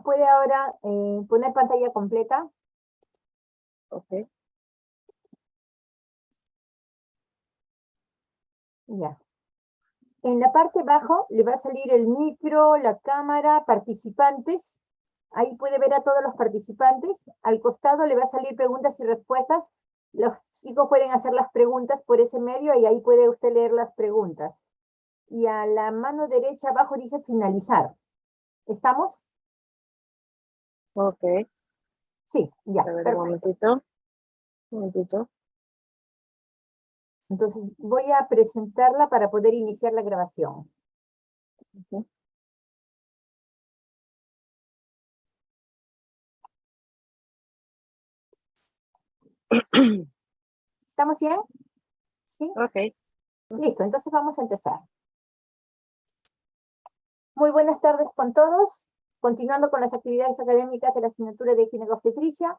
puede ahora poner pantalla completa. Ok. Ya. En la parte abajo le va a salir el micro, la cámara, participantes. Ahí puede ver a todos los participantes. Al costado le va a salir preguntas y respuestas. Los chicos pueden hacer las preguntas por ese medio y ahí puede usted leer las preguntas. Y a la mano derecha abajo dice finalizar. ¿Estamos? Ok. Sí, ya, A ver, un perfecto. momentito. Un momentito. Entonces voy a presentarla para poder iniciar la grabación. Ujú. ¿Estamos bien? ¿Sí? Ok. Listo, entonces vamos a empezar. Muy buenas tardes con todos. Continuando con las actividades académicas de la asignatura de ginecobstetricia,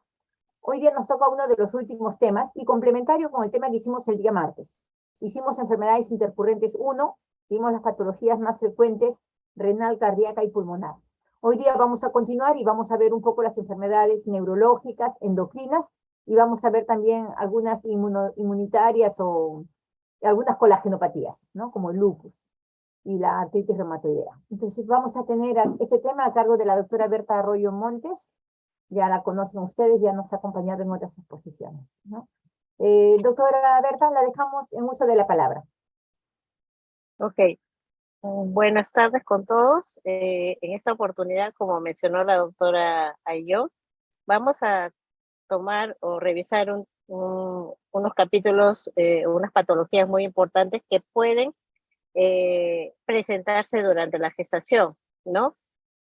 hoy día nos toca uno de los últimos temas y complementario con el tema que hicimos el día martes. Hicimos enfermedades intercurrentes 1, vimos las patologías más frecuentes, renal, cardíaca y pulmonar. Hoy día vamos a continuar y vamos a ver un poco las enfermedades neurológicas, endocrinas, y vamos a ver también algunas inmunitarias o algunas colagenopatías, ¿no? Como el lupus y la artritis reumatoidea. Entonces vamos a tener este tema a cargo de la doctora Berta Arroyo Montes. Ya la conocen ustedes, ya nos ha acompañado en otras exposiciones, ¿no? Doctora Berta, la dejamos en uso de la palabra. Ok. Buenas tardes con todos. En esta oportunidad, como mencionó la doctora Ayo, vamos a tomar o revisar unos capítulos, unas patologías muy importantes que pueden presentarse durante la gestación, ¿no?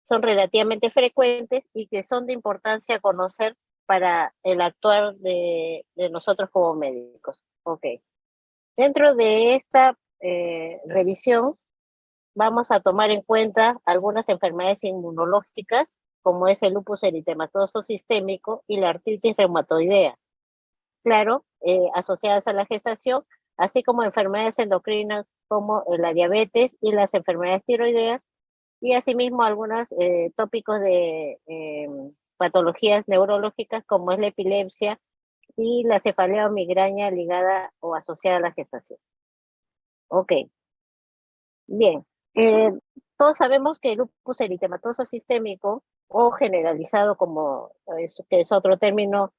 Son relativamente frecuentes y que son de importancia conocer para el actuar de nosotros como médicos. Ok. Dentro de esta revisión, vamos a tomar en cuenta algunas enfermedades inmunológicas, como es el lupus eritematoso sistémico y la artritis reumatoidea. Claro, asociadas a la gestación, así como enfermedades endocrinas como la diabetes y las enfermedades tiroideas, y asimismo algunos tópicos de patologías neurológicas como es la epilepsia y la cefalea o migraña ligada o asociada a la gestación. Ok, bien. Eh, Todos sabemos que el lupus eritematoso sistémico o generalizado, como que es otro término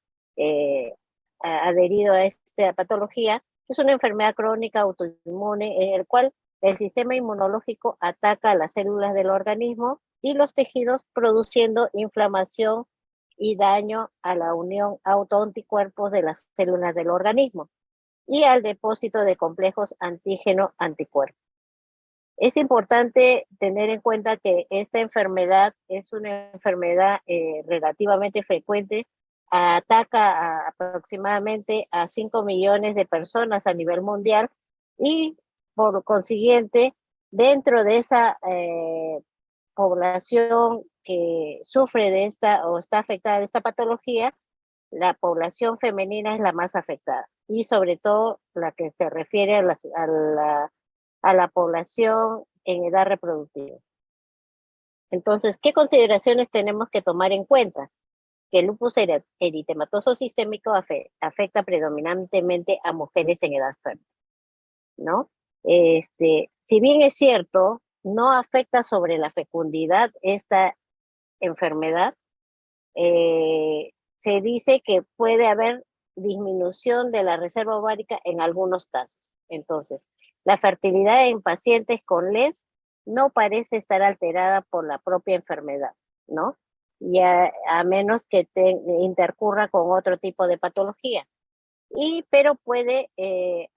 adherido a esta patología, es una enfermedad crónica autoinmune en el cual el sistema inmunológico ataca a las células del organismo y los tejidos, produciendo inflamación y daño a la unión autoanticuerpos de las células del organismo y al depósito de complejos antígeno-anticuerpos. Es importante tener en cuenta que esta enfermedad es una enfermedad relativamente frecuente, ataca aproximadamente a 5 millones de personas a nivel mundial y por consiguiente, dentro de esa población que sufre de esta o está afectada de esta patología, la población femenina es la más afectada y sobre todo la que se refiere a la población en edad reproductiva. Entonces, ¿qué consideraciones tenemos que tomar en cuenta? Que el lupus eritematoso sistémico afecta predominantemente a mujeres en edad fértil, ¿no? Si bien es cierto, no afecta sobre la fecundidad esta enfermedad, se dice que puede haber disminución de la reserva ovárica en algunos casos. Entonces, la fertilidad en pacientes con LES no parece estar alterada por la propia enfermedad, ¿no? Y a menos que intercurra con otro tipo de patología. Pero puede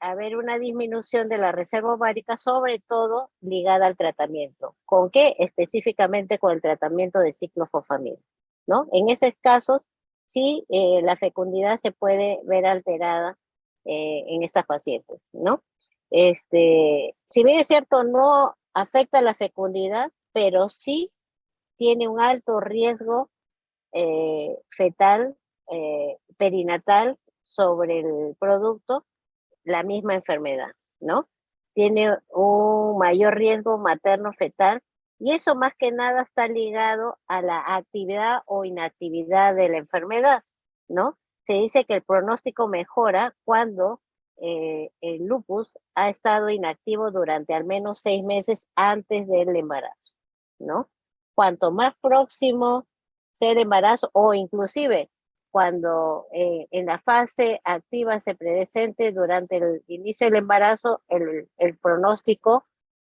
haber una disminución de la reserva ovárica, sobre todo ligada al tratamiento. ¿Con qué? Específicamente con el tratamiento de ciclofosfamida, ¿no? En esos casos, sí, la fecundidad se puede ver alterada en estas pacientes, ¿no? Si bien es cierto, no afecta la fecundidad, pero sí tiene un alto riesgo fetal, perinatal, sobre el producto, la misma enfermedad, ¿no? Tiene un mayor riesgo materno-fetal Y eso más que nada está ligado a la actividad o inactividad de la enfermedad, ¿no? Se dice que el pronóstico mejora cuando el lupus ha estado inactivo durante al menos 6 meses antes del embarazo, ¿no? Cuanto más próximo sea el embarazo, o inclusive cuando en la fase activa se presente durante el inicio del embarazo, el pronóstico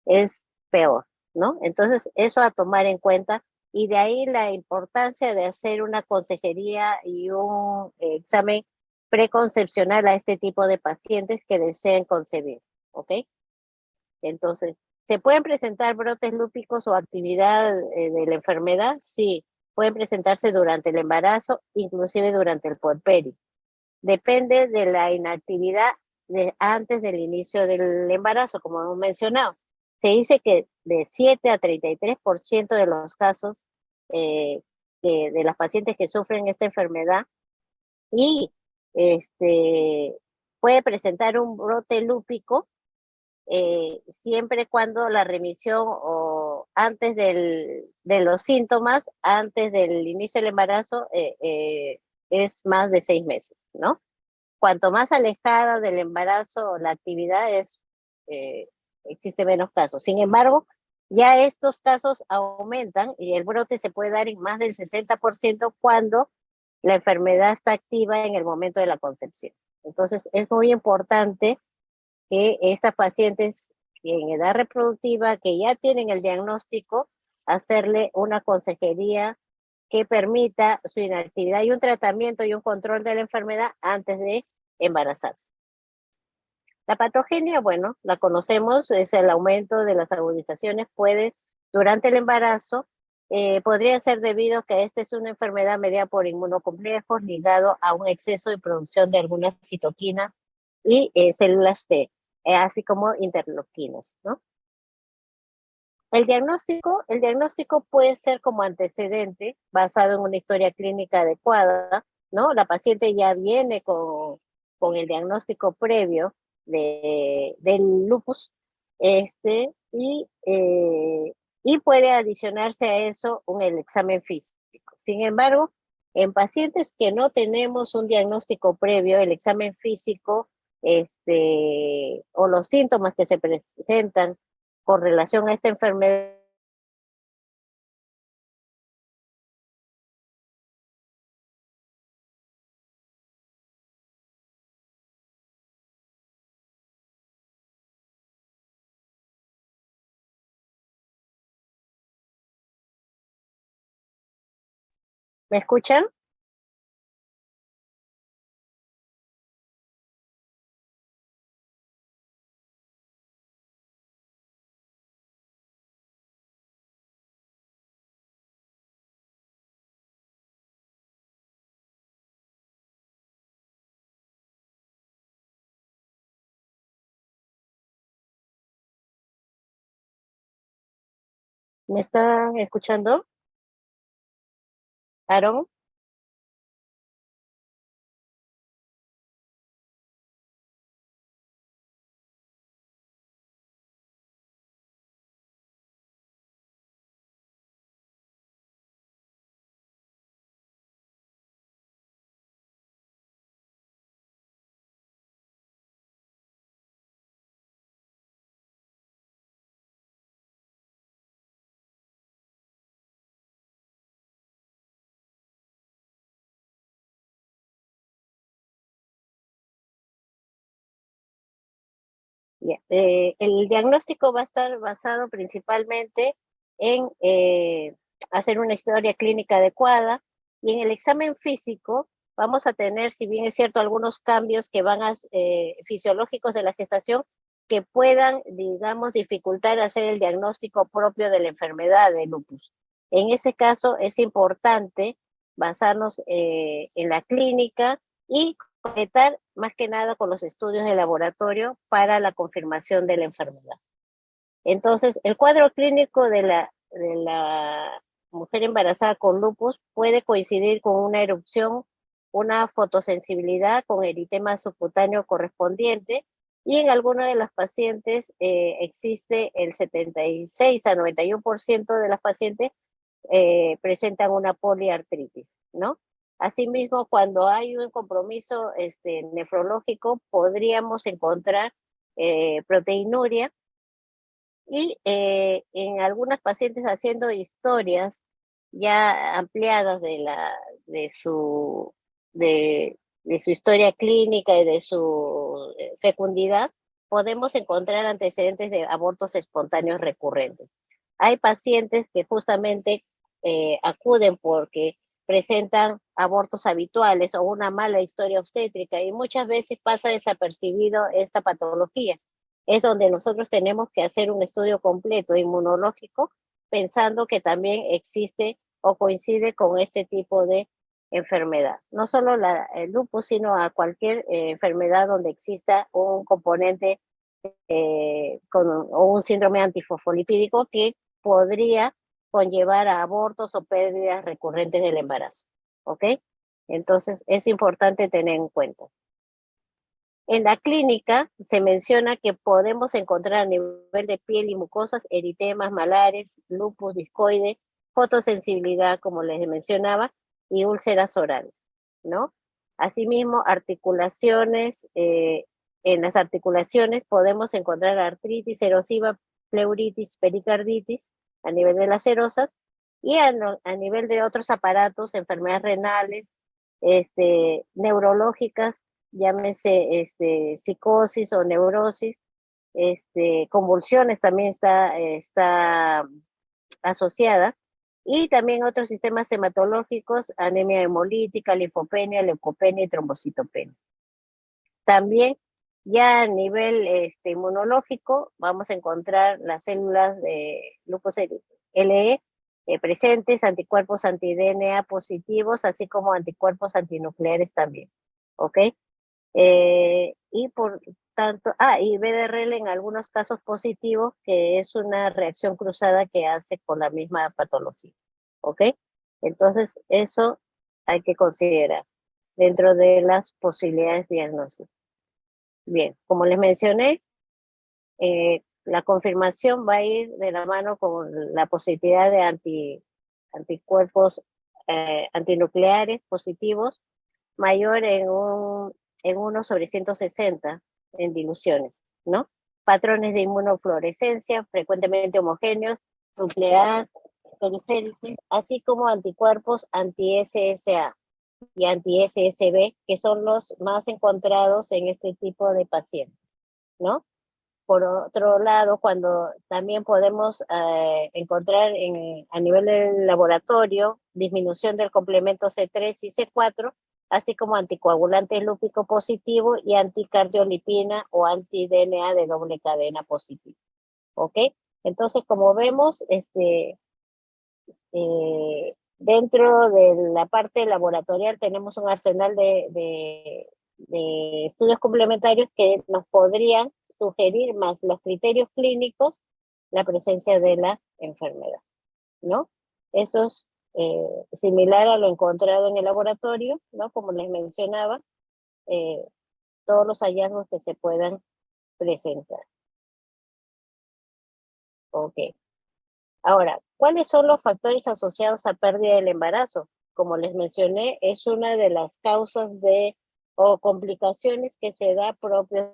es peor, ¿no? Entonces, eso a tomar en cuenta, y de ahí la importancia de hacer una consejería y un examen preconcepcional a este tipo de pacientes que deseen concebir, ¿ok? Entonces, ¿se pueden presentar brotes lúpicos o actividad de la enfermedad? Sí, pueden presentarse durante el embarazo, inclusive durante el puerperio. Depende de la inactividad antes del inicio del embarazo, como hemos mencionado. Se dice que de 7 a 33% de los casos de las pacientes que sufren esta enfermedad y puede presentar un brote lúpico siempre cuando la remisión o antes de los síntomas, antes del inicio del embarazo, es más de 6 meses, ¿no? Cuanto más alejada del embarazo la actividad es, existe menos casos. Sin embargo, ya estos casos aumentan y el brote se puede dar en más del 60% cuando la enfermedad está activa en el momento de la concepción. Entonces, es muy importante que estas pacientes en edad reproductiva que ya tienen el diagnóstico, hacerle una consejería que permita su inactividad y un tratamiento y un control de la enfermedad antes de embarazarse. La patogenia, bueno, la conocemos, es el aumento de las agudizaciones, durante el embarazo, podría ser debido a que esta es una enfermedad mediada por inmunocomplejos ligado a un exceso de producción de algunas citoquinas y células T, así como interleuquinas, ¿no? El diagnóstico puede ser como antecedente basado en una historia clínica adecuada, ¿no? La paciente ya viene con el diagnóstico previo del lupus, y puede adicionarse a eso el examen físico. Sin embargo, en pacientes que no tenemos un diagnóstico previo, el examen físico, o los síntomas que se presentan con relación a esta enfermedad. ¿Me escuchan? ¿Me están escuchando? ¿Aaron? El diagnóstico va a estar basado principalmente en hacer una historia clínica adecuada, y en el examen físico vamos a tener, si bien es cierto, algunos cambios que fisiológicos de la gestación que puedan, digamos, dificultar hacer el diagnóstico propio de la enfermedad de lupus. En ese caso es importante basarnos en la clínica y completar más que nada con los estudios de laboratorio para la confirmación de la enfermedad. Entonces, el cuadro clínico de la mujer embarazada con lupus puede coincidir con una erupción, una fotosensibilidad con eritema subcutáneo correspondiente, y en algunas de las pacientes existe el 76 a 91% de las pacientes presentan una poliartritis, ¿no? Asimismo, cuando hay un compromiso nefrológico, podríamos encontrar proteinuria y en algunas pacientes haciendo historias ya ampliadas de su, de su historia clínica y de su fecundidad, podemos encontrar antecedentes de abortos espontáneos recurrentes. Hay pacientes que justamente acuden porque presentan abortos habituales o una mala historia obstétrica y muchas veces pasa desapercibido esta patología. Es donde nosotros tenemos que hacer un estudio completo inmunológico pensando que también existe o coincide con este tipo de enfermedad. No solo el lupus, sino a cualquier enfermedad donde exista un componente o un síndrome antifosfolipídico que podría conllevar a abortos o pérdidas recurrentes del embarazo. ¿Ok? Entonces, es importante tener en cuenta. En la clínica se menciona que podemos encontrar a nivel de piel y mucosas eritemas malares, lupus discoide, fotosensibilidad, como les mencionaba, y úlceras orales, ¿no? Asimismo, articulaciones, en las articulaciones podemos encontrar artritis erosiva, pleuritis, pericarditis, a nivel de las serosas, y a nivel de otros aparatos, enfermedades renales, neurológicas, llámese psicosis o neurosis, convulsiones también está asociada, y también otros sistemas hematológicos, anemia hemolítica, linfopenia, leucopenia y trombocitopenia. También ya a nivel inmunológico vamos a encontrar las células de lupus LE presentes, anticuerpos anti-DNA positivos, así como anticuerpos antinucleares también, ¿ok? Y por tanto, y BDRL en algunos casos positivos, que es una reacción cruzada que hace con la misma patología, ¿ok? Entonces, eso hay que considerar dentro de las posibilidades diagnósticas. Bien, como les mencioné, la confirmación va a ir de la mano con la positividad de anticuerpos antinucleares positivos mayor en 1 sobre 160 en diluciones, ¿no? Patrones de inmunofluorescencia frecuentemente homogéneos, nuclear, periféricos, así como anticuerpos anti-SSA y anti-SSB, que son los más encontrados en este tipo de pacientes, ¿no? Por otro lado, cuando también podemos encontrar a nivel del laboratorio disminución del complemento C3 y C4, así como anticoagulante lúpico positivo y anticardiolipina o anti-DNA de doble cadena positivo. ¿Ok? Entonces, como vemos, dentro de la parte laboratorial tenemos un arsenal de estudios complementarios que nos podrían sugerir más los criterios clínicos la presencia de la enfermedad, ¿no? Eso es similar a lo encontrado en el laboratorio, ¿no? Como les mencionaba, todos los hallazgos que se puedan presentar. Ok. Ahora, ¿cuáles son los factores asociados a pérdida del embarazo? Como les mencioné, es una de las causas o complicaciones que se da propios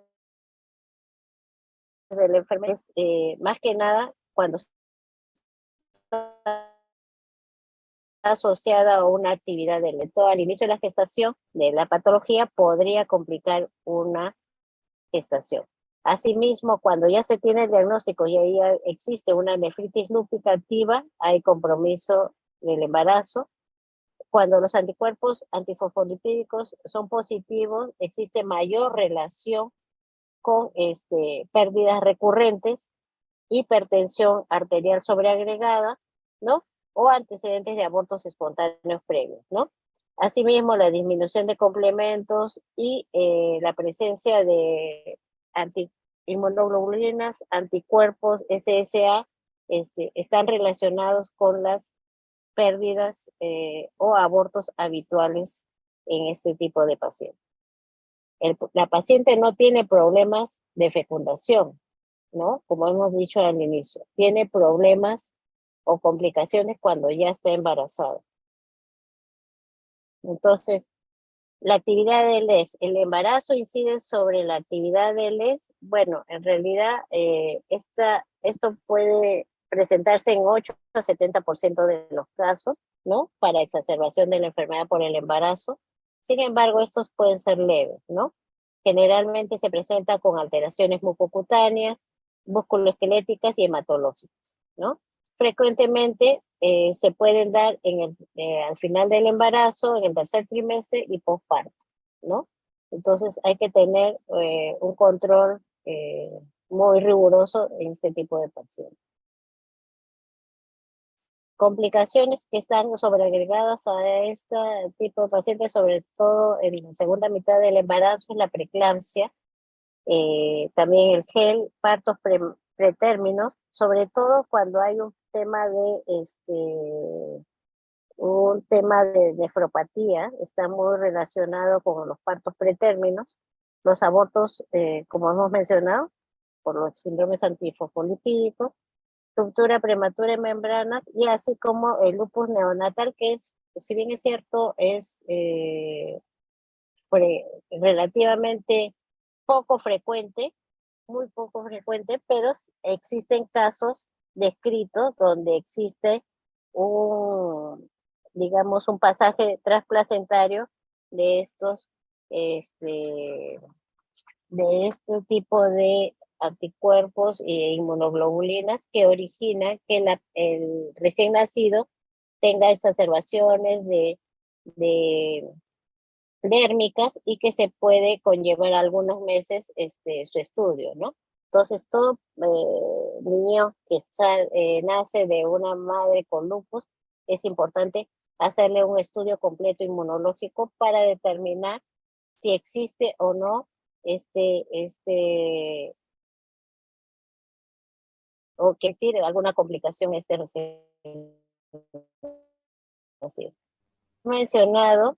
de la enfermedad, más que nada cuando está asociada a una actividad del feto al inicio de la gestación de la patología podría complicar una gestación. Asimismo, cuando ya se tiene el diagnóstico y ahí existe una nefritis lúpica activa, hay compromiso del embarazo. Cuando los anticuerpos antifosfolipídicos son positivos, existe mayor relación con pérdidas recurrentes, hipertensión arterial sobreagregada, ¿no? O antecedentes de abortos espontáneos previos, ¿no? Asimismo, la disminución de complementos y la presencia de inmunoglobulinas, anticuerpos, SSA, están relacionados con las pérdidas o abortos habituales en este tipo de pacientes. La paciente no tiene problemas de fecundación, ¿no? Como hemos dicho al inicio, tiene problemas o complicaciones cuando ya está embarazada. Entonces, la actividad del ES, ¿el embarazo incide sobre la actividad del ES? Bueno, en realidad esto puede presentarse en 8 o 70% de los casos, ¿no? Para exacerbación de la enfermedad por el embarazo. Sin embargo, estos pueden ser leves, ¿no? Generalmente se presenta con alteraciones mucocutáneas, musculoesqueléticas y hematológicas, ¿no? Frecuentemente se pueden dar al final del embarazo, en el tercer trimestre y postparto, ¿no? Entonces hay que tener un control muy riguroso en este tipo de pacientes. Complicaciones que están sobreagregadas a este tipo de pacientes, sobre todo en la segunda mitad del embarazo, es la preeclampsia, también el gel, partos pretérminos, sobre todo cuando hay un tema de nefropatía, está muy relacionado con los partos pretérminos, los abortos, como hemos mencionado, por los síndromes antifosfolipídicos, ruptura prematura de membranas y así como el lupus neonatal, que es, si bien es cierto, es relativamente poco frecuente, muy poco frecuente, pero existen casos descritos donde existe digamos, un pasaje transplacentario de este, de este tipo de anticuerpos e inmunoglobulinas que originan que el recién nacido tenga exacerbaciones de dérmicas y que se puede conllevar algunos meses su estudio, ¿no? Entonces, todo niño que nace de una madre con lupus, es importante hacerle un estudio completo inmunológico para determinar si existe o no o que tiene alguna complicación recién nacido. Mencionado,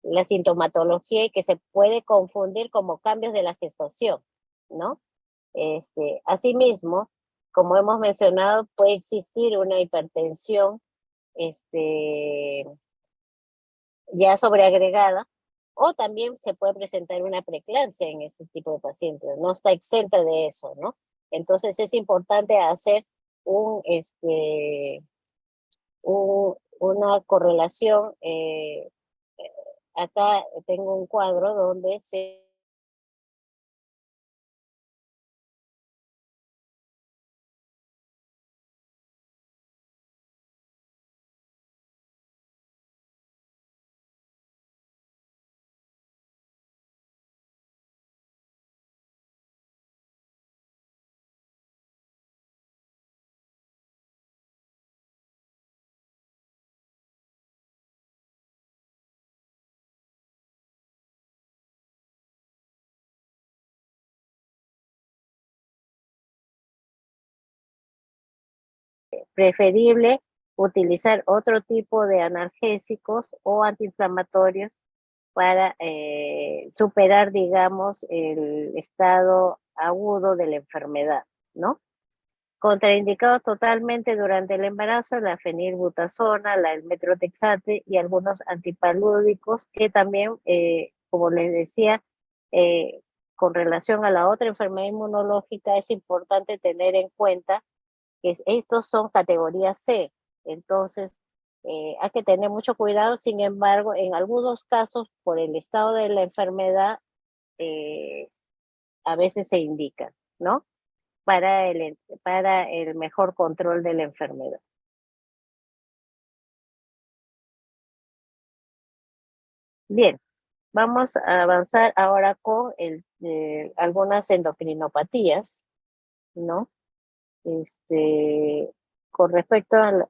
la sintomatología y que se puede confundir como cambios de la gestación, ¿no? Asimismo, como hemos mencionado, puede existir una hipertensión ya sobreagregada, o también se puede presentar una preeclampsia en este tipo de pacientes, no está exenta de eso, ¿no? Entonces es importante hacer una correlación. Acá tengo un cuadro donde se preferible utilizar otro tipo de analgésicos o antiinflamatorios para superar, digamos, el estado agudo de la enfermedad, ¿no? Contraindicados totalmente durante el embarazo, la fenilbutasona, el metrotexate y algunos antipalúdicos que también, como les decía, eh, con relación a la otra enfermedad inmunológica, es importante tener en cuenta que estos son categoría C. Entonces, hay que tener mucho cuidado. Sin embargo, en algunos casos, por el estado de la enfermedad, eh, a veces se indica, ¿no? Para el mejor control de la enfermedad. Bien, vamos a avanzar ahora con algunas endocrinopatías, ¿no? Con respecto a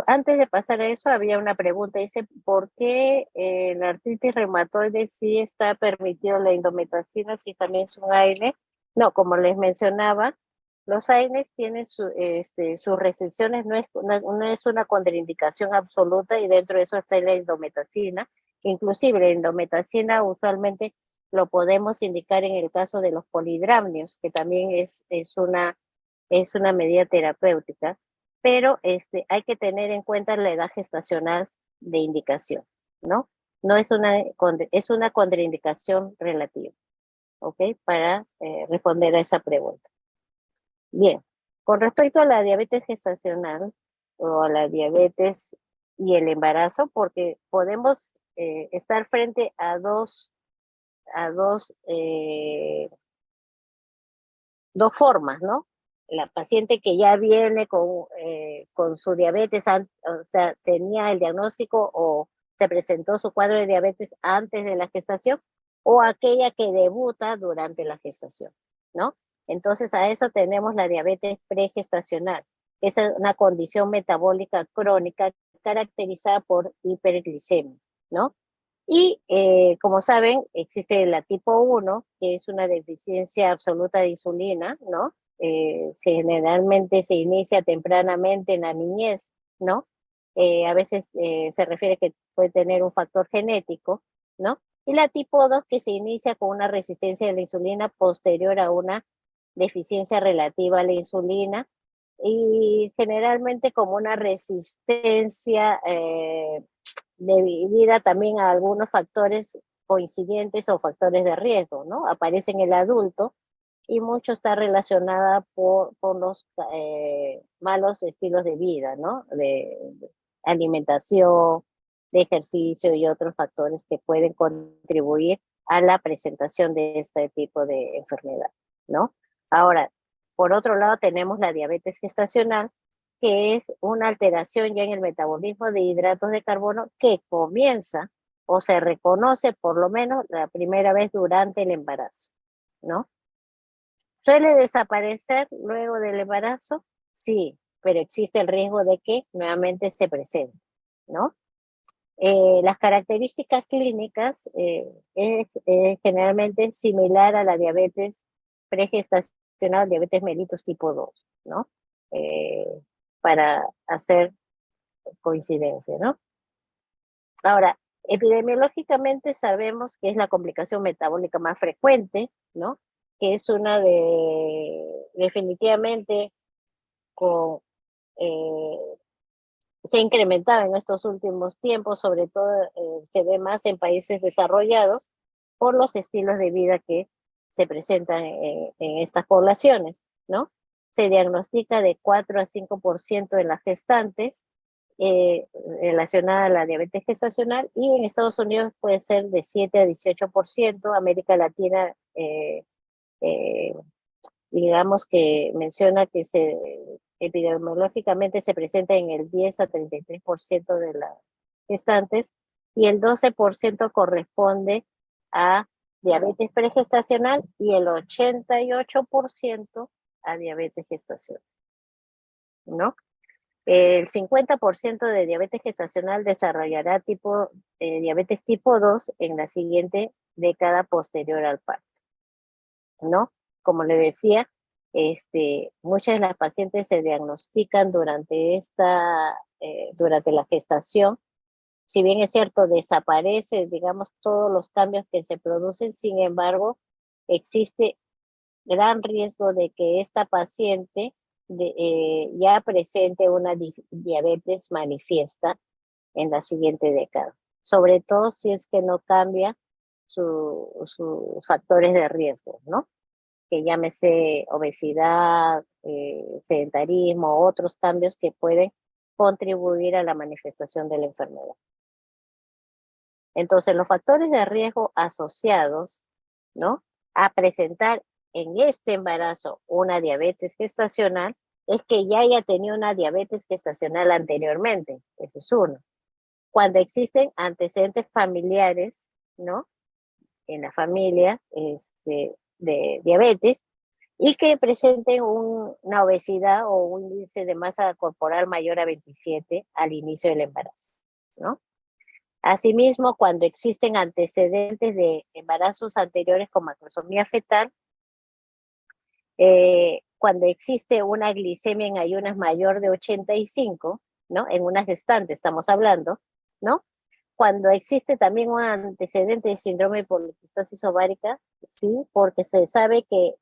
Antes de pasar a eso, había una pregunta, dice, ¿por qué la artritis reumatoide sí está permitido la indometacina si también es un AINE? No, como les mencionaba, los AINES tienen sus restricciones, no es una contraindicación absoluta y dentro de eso está la indometacina. Inclusive la indometacina usualmente lo podemos indicar en el caso de los polidramnios, que también es una medida terapéutica, pero hay que tener en cuenta la edad gestacional de indicación, ¿no? No es es una contraindicación relativa, ¿ok? Para responder a esa pregunta. Bien, con respecto a la diabetes gestacional o a la diabetes y el embarazo, porque podemos estar frente a dos formas, ¿no? La paciente que ya viene con su diabetes, o sea, tenía el diagnóstico o se presentó su cuadro de diabetes antes de la gestación, o aquella que debuta durante la gestación, ¿no? Entonces a eso tenemos la diabetes pregestacional. Es una condición metabólica crónica caracterizada por hiperglicemia, ¿no? Y como saben, existe la tipo 1, que es una deficiencia absoluta de insulina, ¿no? Generalmente se inicia tempranamente en la niñez, ¿no? A veces se refiere que puede tener un factor genético, ¿no? Y la tipo 2, que se inicia con una resistencia a la insulina posterior a una deficiencia relativa a la insulina y generalmente como una resistencia debida también a algunos factores coincidentes o factores de riesgo, ¿no? Aparece en el adulto y mucho está relacionada por los malos estilos de vida, ¿no? De alimentación, de ejercicio y otros factores que pueden contribuir a la presentación de este tipo de enfermedad, ¿no? Ahora, por otro lado, tenemos la diabetes gestacional, que es una alteración ya en el metabolismo de hidratos de carbono que comienza o se reconoce por lo menos la primera vez durante el embarazo, ¿no? ¿Suele desaparecer luego del embarazo? Sí, pero existe el riesgo de que nuevamente se presente, ¿no? Las características clínicas es generalmente similar a la diabetes pregestacional, diabetes mellitus tipo 2, ¿no? Eh, para hacer coincidencia, ¿no? Ahora, epidemiológicamente sabemos que es la complicación metabólica más frecuente, ¿no? Que es una definitivamente con, eh, se ha incrementado en estos últimos tiempos, sobre todo se ve más en países desarrollados por los estilos de vida que se presentan en estas poblaciones, ¿no? Se diagnostica de 4 a 5% en las gestantes relacionada a la diabetes gestacional y en Estados Unidos puede ser de 7 a 18%, América Latina eh, digamos que menciona que epidemiológicamente se presenta en el 10 a 33% de las gestantes y el 12% corresponde a diabetes pregestacional y el 88% a diabetes gestacional, ¿no? El 50% de diabetes gestacional desarrollará diabetes tipo 2 en la siguiente década posterior al parto, ¿no? Como le decía, muchas de las pacientes se diagnostican durante la gestación. Si bien es cierto, desaparece, digamos, todos los cambios que se producen, sin embargo, existe gran riesgo de que esta paciente ya presente una diabetes manifiesta en la siguiente década, sobre todo si es que no cambia sus factores de riesgo, ¿no? Que llámese obesidad, sedentarismo, otros cambios que pueden contribuir a la manifestación de la enfermedad. Entonces, los factores de riesgo asociados, ¿no? A presentar en este embarazo una diabetes gestacional es que ya haya tenido una diabetes gestacional anteriormente, ese es uno. Cuando existen antecedentes familiares, ¿no? En la familia de diabetes, y que presenten una obesidad o un índice de masa corporal mayor a 27 al inicio del embarazo, ¿no? Asimismo, cuando existen antecedentes de embarazos anteriores con macrosomía fetal, cuando existe una glicemia en ayunas mayor de 85, ¿no? En una gestante estamos hablando, ¿no? Cuando existe también un antecedente de síndrome de poliquistosis ovárica, sí, porque se sabe que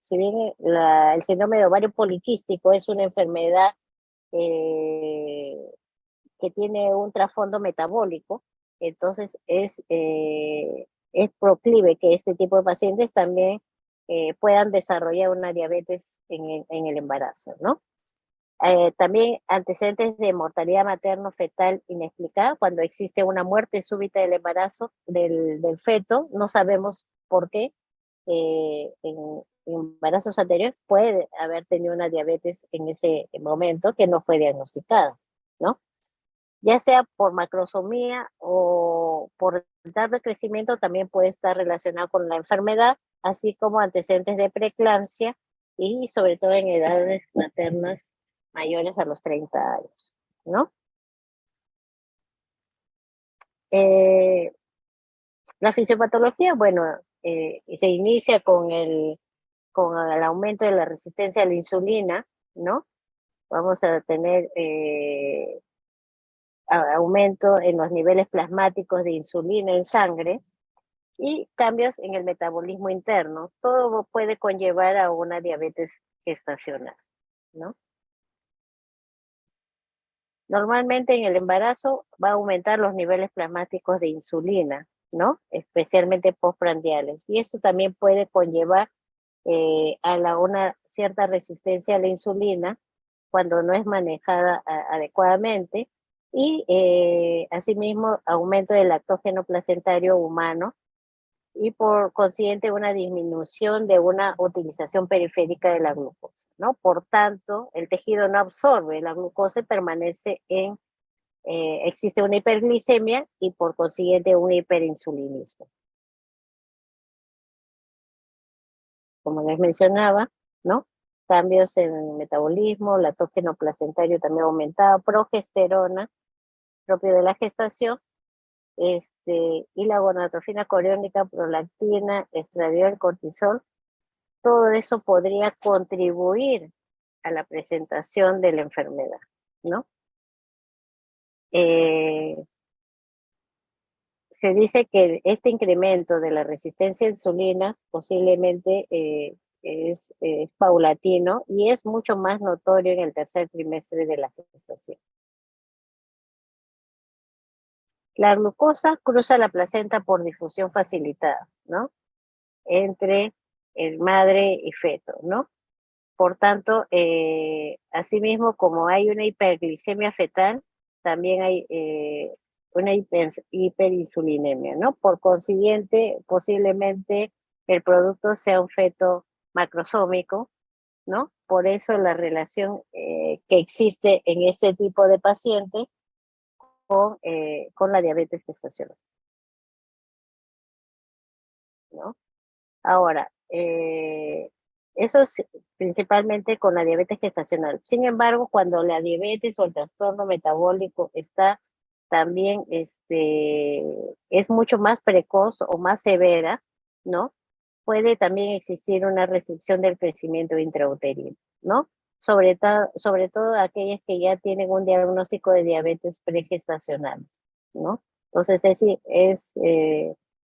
si bien el síndrome de ovario poliquístico es una enfermedad eh, que tiene un trasfondo metabólico, entonces es proclive que este tipo de pacientes también puedan desarrollar una diabetes en el embarazo, ¿no? También antecedentes de mortalidad materno-fetal inexplicada, cuando existe una muerte súbita del embarazo del feto, no sabemos por qué, en embarazos anteriores puede haber tenido una diabetes en ese momento que no fue diagnosticada, ¿no? Ya sea por macrosomía o por retard de crecimiento, también puede estar relacionado con la enfermedad, así como antecedentes de preeclampsia y sobre todo en edades maternas mayores a los 30 años, ¿no? Eh, la fisiopatología, bueno, se inicia con el aumento de la resistencia a la insulina, ¿no? Vamos a tener aumento en los niveles plasmáticos de insulina en sangre y cambios en el metabolismo interno. Todo puede conllevar a una diabetes gestacional, ¿no? Normalmente en el embarazo va a aumentar los niveles plasmáticos de insulina, ¿no? Especialmente postprandiales. Y eso también puede conllevar una cierta resistencia a la insulina cuando no es manejada adecuadamente y asimismo aumento del lactógeno placentario humano y por consiguiente una disminución de una utilización periférica de la glucosa, ¿no? Por tanto, el tejido no absorbe la glucosa y permanece existe una hiperglicemia y por consiguiente un hiperinsulinismo. Como les mencionaba, ¿no? Cambios en el metabolismo, lactógeno placentario también aumentado, progesterona, propio de la gestación, y la gonadotrofina coriónica, prolactina, estradiol, cortisol, todo eso podría contribuir a la presentación de la enfermedad, ¿no? Eh, Se dice que este incremento de la resistencia a insulina posiblemente es paulatino y es mucho más notorio en el tercer trimestre de la gestación. La glucosa cruza la placenta por difusión facilitada, ¿no? Entre el madre y feto, ¿no? Por tanto, asimismo, como hay una hiperglicemia fetal, también hay una hiperinsulinemia, ¿no? Por consiguiente, posiblemente el producto sea un feto macrosómico, ¿no? Por eso la relación que existe en ese tipo de paciente con la diabetes gestacional, ¿no? Ahora, eso es principalmente con la diabetes gestacional. Sin embargo, cuando la diabetes o el trastorno metabólico está también, es mucho más precoz o más severa, ¿no? Puede también existir una restricción del crecimiento intrauterino, ¿no? Sobre todo aquellas que ya tienen un diagnóstico de diabetes pregestacional, ¿no? Entonces,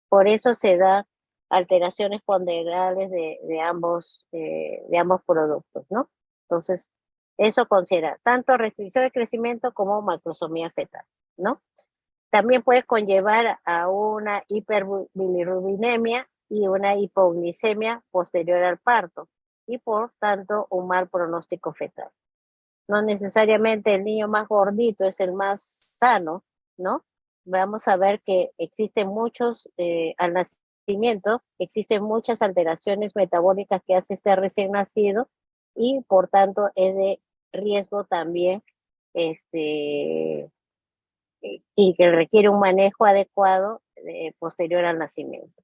por eso se da alteraciones ponderales de ambos productos, ¿no? Entonces, eso considera tanto restricción de crecimiento como macrosomía fetal, ¿no? También puede conllevar a una hiperbilirubinemia y una hipoglicemia posterior al parto y por tanto un mal pronóstico fetal. No necesariamente el niño más gordito es el más sano, ¿no? Vamos a ver que existen al nacimiento, existen muchas alteraciones metabólicas que hace este recién nacido y por tanto es de riesgo también, y que requiere un manejo adecuado posterior al nacimiento.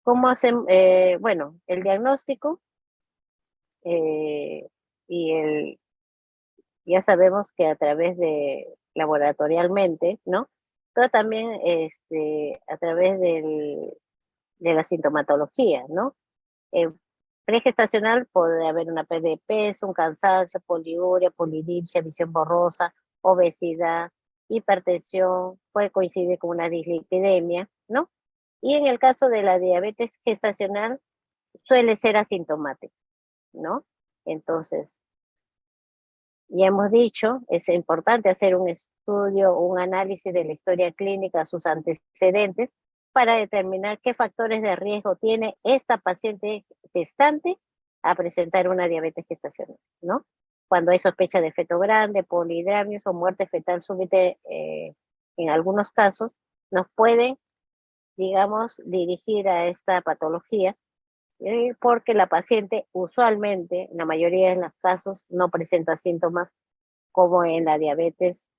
¿Cómo hacen? Bueno, el diagnóstico ya sabemos que a través de laboratorialmente, ¿no? Pero también a través de la sintomatología, ¿no? Eh, Pregestacional puede haber una pérdida de peso, un cansancio, poliuria, polidipsia, visión borrosa, obesidad, hipertensión, puede coincidir con una dislipidemia, ¿no? Y en el caso de la diabetes gestacional suele ser asintomática, ¿no? Entonces, ya hemos dicho, es importante hacer un estudio, un análisis de la historia clínica, sus antecedentes, para determinar qué factores de riesgo tiene esta paciente gestante a presentar una diabetes gestacional, ¿no? Cuando hay sospecha de feto grande, polihidramios o muerte fetal súbita, en algunos casos, nos pueden, digamos, dirigir a esta patología, porque la paciente usualmente, en la mayoría de los casos, no presenta síntomas como en la diabetes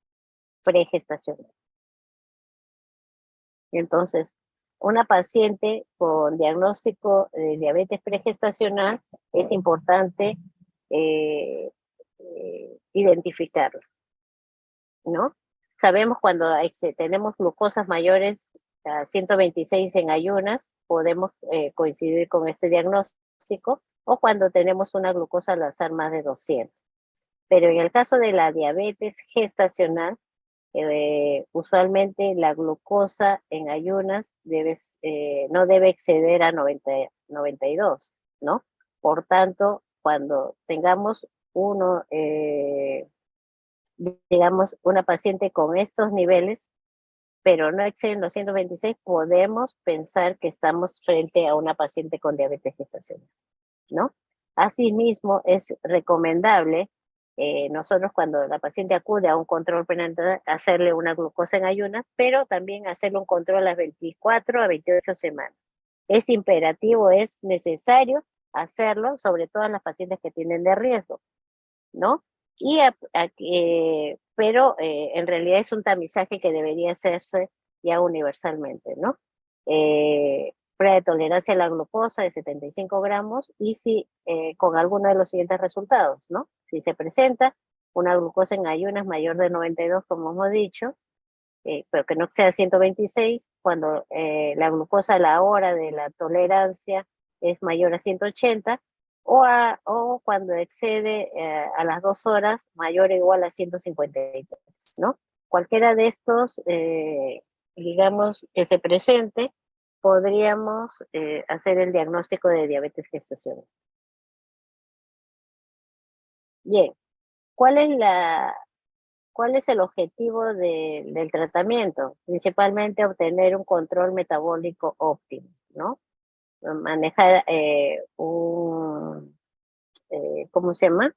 pregestacional. Entonces, una paciente con diagnóstico de diabetes pregestacional es importante identificarlo, ¿no? Sabemos cuando tenemos glucosas mayores a 126 en ayunas, podemos coincidir con este diagnóstico, o cuando tenemos una glucosa al azar más de 200. Pero en el caso de la diabetes gestacional, usualmente la glucosa en ayunas no debe exceder a 92, ¿no? Por tanto, cuando tengamos digamos, una paciente con estos niveles, pero no exceden los 126, podemos pensar que estamos frente a una paciente con diabetes gestacional, ¿no? Asimismo, es recomendable nosotros cuando la paciente acude a un control prenatal, hacerle una glucosa en ayunas, pero también hacerle un control a las 24 a 28 semanas. Es imperativo, es necesario hacerlo, sobre todo en las pacientes que tienen de riesgo, ¿no? Pero en realidad es un tamizaje que debería hacerse ya universalmente, ¿no? Prueba de tolerancia a la glucosa de 75 gramos y si con alguno de los siguientes resultados, ¿no? Si se presenta una glucosa en ayunas mayor de 92, como hemos dicho, pero que no sea 126, cuando la glucosa a la hora de la tolerancia es mayor a 180, o cuando excede a las 2 horas mayor o igual a 153, ¿no? Cualquiera de estos, digamos, que se presente, podríamos hacer el diagnóstico de diabetes gestacional. Bien, ¿cuál es el objetivo del tratamiento? Principalmente obtener un control metabólico óptimo, ¿no? Manejar ¿cómo se llama?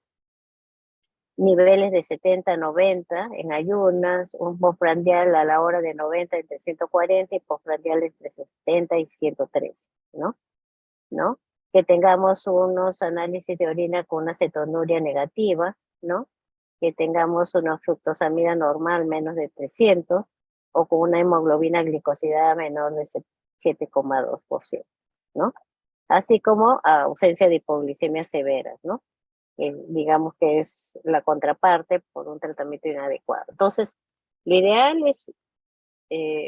Niveles de 70 a 90 en ayunas, un postprandial a la hora de 90 entre 140 y postprandial entre 70 y 103, ¿no? ¿No? Que tengamos unos análisis de orina con una cetonuria negativa, ¿no? Que tengamos una fructosamida normal menos de 300 o con una hemoglobina glicosilada menor de 7,2%, ¿no? Así como ausencia de hipoglicemia severa, ¿no? Digamos que es la contraparte por un tratamiento inadecuado. Entonces, lo ideal es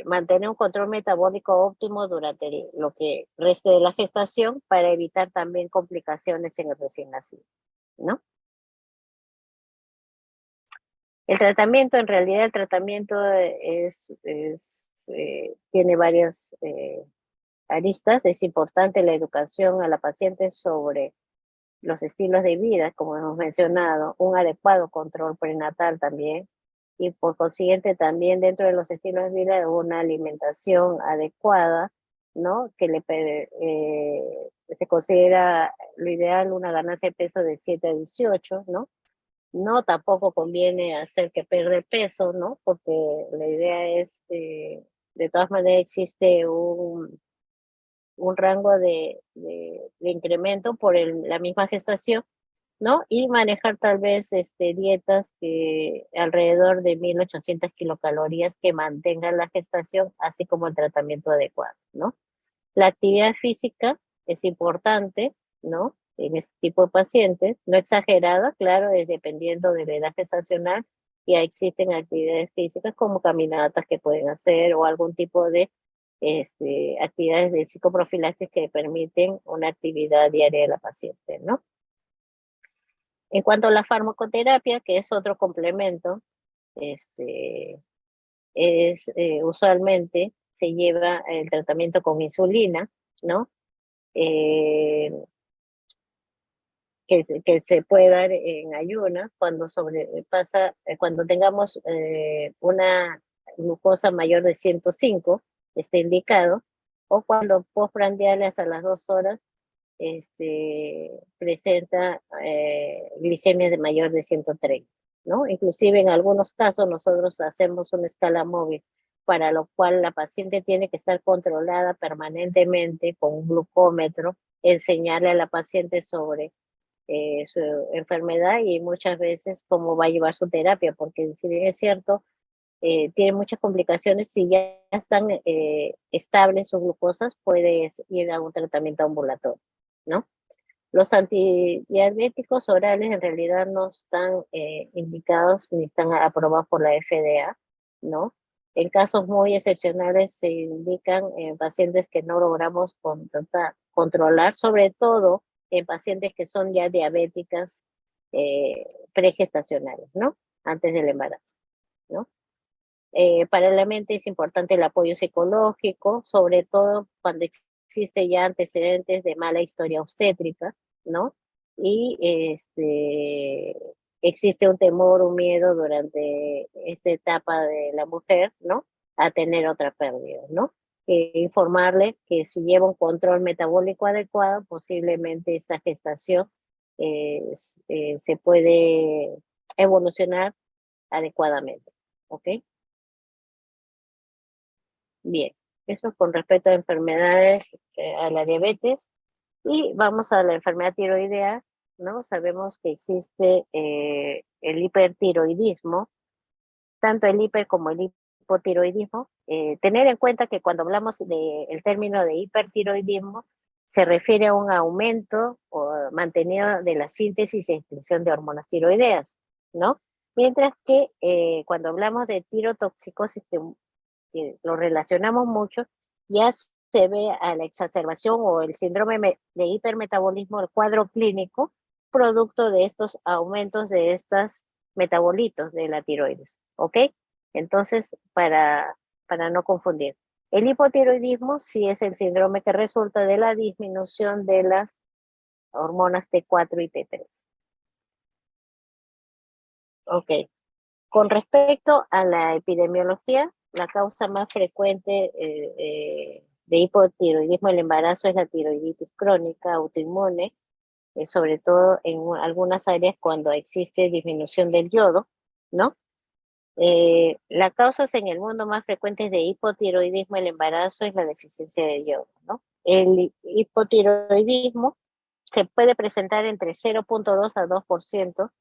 mantener un control metabólico óptimo durante lo que reste de la gestación para evitar también complicaciones en el recién nacido, ¿no? El tratamiento, en realidad el tratamiento tiene varias aristas. Es importante la educación a la paciente sobre los estilos de vida, como hemos mencionado, un adecuado control prenatal también, y por consiguiente también dentro de los estilos de vida una alimentación adecuada, ¿no? Se considera lo ideal una ganancia de peso de 7 a 18, ¿no? No, tampoco conviene hacer que pierda el peso, ¿no? Porque la idea es, de todas maneras existe un rango de incremento por la misma gestación, ¿no? Y manejar tal vez dietas que alrededor de 1800 kilocalorías que mantengan la gestación, así como el tratamiento adecuado, ¿no? La actividad física es importante, ¿no? En este tipo de pacientes, no exagerada, claro, es dependiendo de la edad gestacional, ya existen actividades físicas como caminatas que pueden hacer o algún tipo de actividades de psicoprofilaxis que permiten una actividad diaria de la paciente, ¿no? En cuanto a la farmacoterapia, que es otro complemento, usualmente se lleva el tratamiento con insulina, ¿no? Eh, que se puede dar en ayunas cuando sobrepasa, cuando tengamos una glucosa mayor de 105, está indicado, o cuando postprandiales a las 2 horas presenta glicemia de mayor de 130, ¿no? Inclusive en algunos casos nosotros hacemos una escala móvil, para lo cual la paciente tiene que estar controlada permanentemente con un glucómetro, enseñarle a la paciente sobre su enfermedad y muchas veces cómo va a llevar su terapia, porque si bien es cierto, tiene muchas complicaciones, si ya están estables sus glucosas, puedes ir a un tratamiento ambulatorio, ¿no? Los antidiabéticos orales en realidad no están indicados ni están aprobados por la FDA, ¿no? En casos muy excepcionales se indican en pacientes que no logramos controlar, sobre todo en pacientes que son ya diabéticas pregestacionales, ¿no? Antes del embarazo, ¿no? Paralelamente es importante el apoyo psicológico, sobre todo cuando existe ya antecedentes de mala historia obstétrica, ¿no? Y existe un temor, un miedo durante esta etapa de la mujer, ¿no? A tener otra pérdida, ¿no? Informarle que si lleva un control metabólico adecuado, posiblemente esta gestación se puede evolucionar adecuadamente, ¿ok? Bien, eso con respecto a enfermedades, a la diabetes. Y vamos a la enfermedad tiroidea, ¿no? Sabemos que existe el hipertiroidismo, tanto el hiper como el hipotiroidismo. Tener en cuenta que cuando hablamos del término de hipertiroidismo, se refiere a un aumento o mantenido de la síntesis e excreción de hormonas tiroideas, ¿no? Mientras que cuando hablamos de tirotoxicosis, que lo relacionamos mucho, ya se ve a la exacerbación o el síndrome de hipermetabolismo, el cuadro clínico, producto de estos aumentos de estos metabolitos de la tiroides, ¿ok? Entonces, para no confundir. El hipotiroidismo sí es el síndrome que resulta de la disminución de las hormonas T4 y T3. Ok. Con respecto a la epidemiología, la causa más frecuente de hipotiroidismo del embarazo es la tiroiditis crónica autoinmune, sobre todo en algunas áreas cuando existe disminución del yodo, ¿no? Las causas en el mundo más frecuentes de hipotiroidismo del embarazo es la deficiencia de yodo, ¿no? El hipotiroidismo se puede presentar entre 0.2 a 2%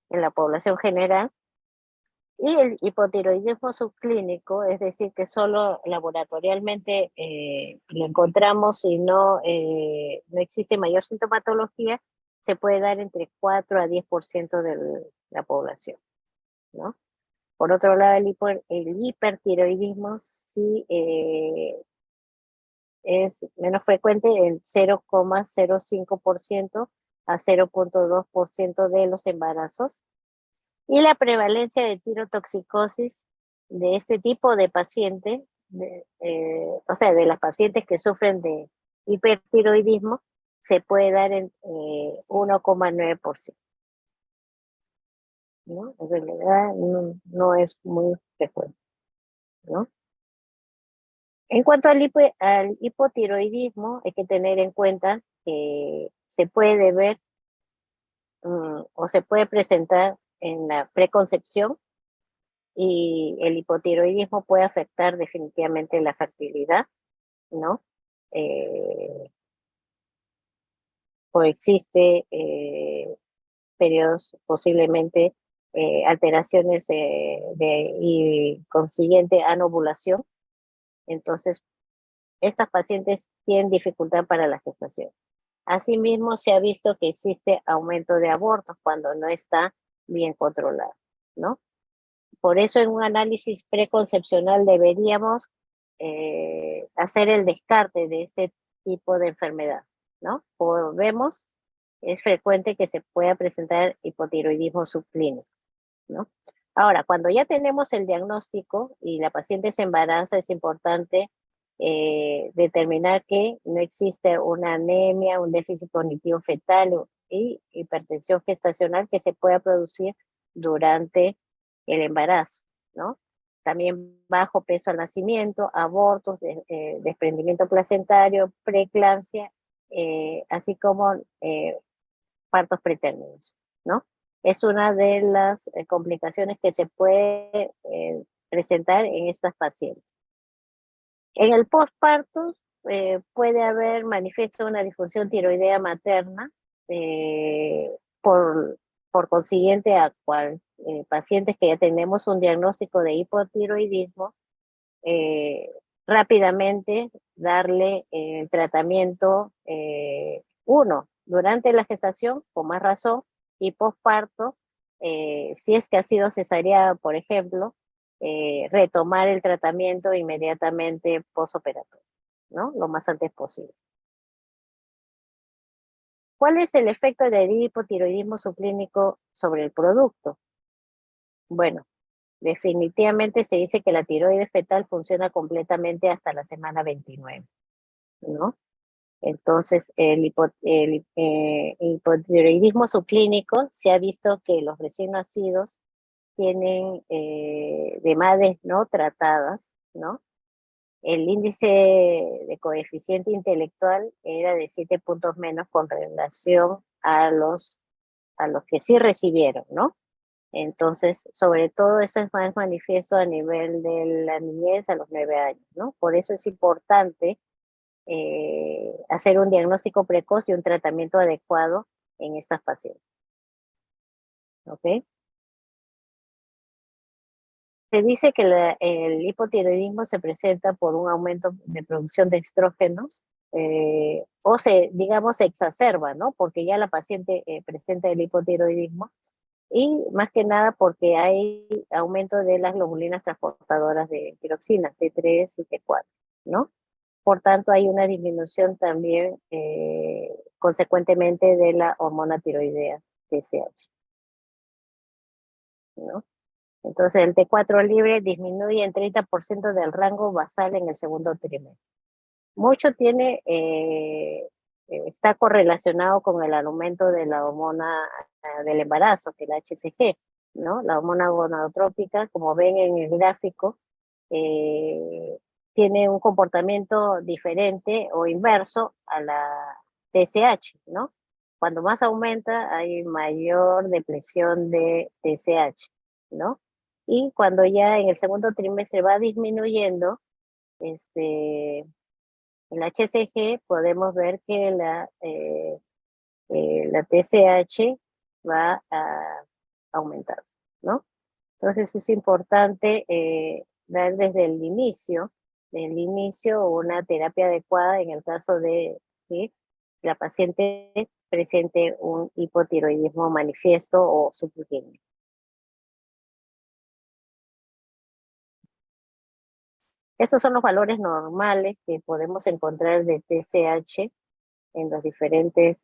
en la población general. Y el hipotiroidismo subclínico, es decir, que solo laboratorialmente lo encontramos y no existe mayor sintomatología, se puede dar entre 4 a 10% de la población, ¿no? Por otro lado, el hipertiroidismo sí es menos frecuente en 0,05% a 0.2% de los embarazos. Y la prevalencia de tirotoxicosis de este tipo de paciente, o sea, de las pacientes que sufren de hipertiroidismo, se puede dar en 1,9%, ¿no? En realidad no es muy frecuente, ¿no? En cuanto al hipotiroidismo, hay que tener en cuenta que se puede ver o se puede presentar en la preconcepción, y el hipotiroidismo puede afectar definitivamente la fertilidad, ¿no? O existe periodos, posiblemente alteraciones y consiguiente anovulación. Entonces, estas pacientes tienen dificultad para la gestación. Asimismo, se ha visto que existe aumento de abortos cuando no está bien controlado, ¿no? Por eso en un análisis preconcepcional deberíamos hacer el descarte de este tipo de enfermedad, ¿no? Como vemos, es frecuente que se pueda presentar hipotiroidismo subclínico, ¿no? Ahora, cuando ya tenemos el diagnóstico y la paciente se embaraza, es importante determinar que no existe una anemia, un déficit cognitivo fetal y hipertensión gestacional que se pueda producir durante el embarazo, ¿no? También bajo peso al nacimiento, abortos, desprendimiento placentario, preeclampsia, así como partos pretérminos, ¿no? Es una de las complicaciones que se puede presentar en estas pacientes. En el postparto puede haber manifiesto una disfunción tiroidea materna, por consiguiente a pacientes que ya tenemos un diagnóstico de hipotiroidismo, rápidamente darle el tratamiento, uno, durante la gestación, con más razón, y postparto, si es que ha sido cesárea, por ejemplo, retomar el tratamiento inmediatamente postoperatorio, ¿no? Lo más antes posible. ¿Cuál es el efecto del hipotiroidismo subclínico sobre el producto? Bueno, definitivamente se dice que la tiroides fetal funciona completamente hasta la semana 29, ¿no? Entonces, el hipotiroidismo subclínico se ha visto que los recién nacidos tienen de madres no tratadas, ¿no? El índice de coeficiente intelectual era de 7 puntos menos con relación a los que sí recibieron, ¿no? Entonces, sobre todo eso es más manifiesto a nivel de la niñez a los 9 años, ¿no? Por eso es importante hacer un diagnóstico precoz y un tratamiento adecuado en estas pacientes. ¿Ok? Se dice que el hipotiroidismo se presenta por un aumento de producción de estrógenos, o digamos, se exacerba, ¿no? Porque ya la paciente presenta el hipotiroidismo, y más que nada porque hay aumento de las globulinas transportadoras de tiroxina, T3 y T4, ¿no? Por tanto, hay una disminución también, consecuentemente, de la hormona tiroidea, TSH, ¿no? Entonces, el T4 libre disminuye en 30% del rango basal en el segundo trimestre. Mucho está correlacionado con el aumento de la hormona del embarazo, que es la HCG, ¿no? La hormona gonadotrópica, como ven en el gráfico, tiene un comportamiento diferente o inverso a la TSH, ¿no? Cuando más aumenta, hay mayor depresión de TSH, ¿no? Y cuando ya en el segundo trimestre va disminuyendo, el HCG, podemos ver que la TSH va a aumentar, ¿no? Entonces es importante dar desde el inicio una terapia adecuada en el caso de que la paciente presente un hipotiroidismo manifiesto o subclínico. Esos son los valores normales que podemos encontrar de TSH en las diferentes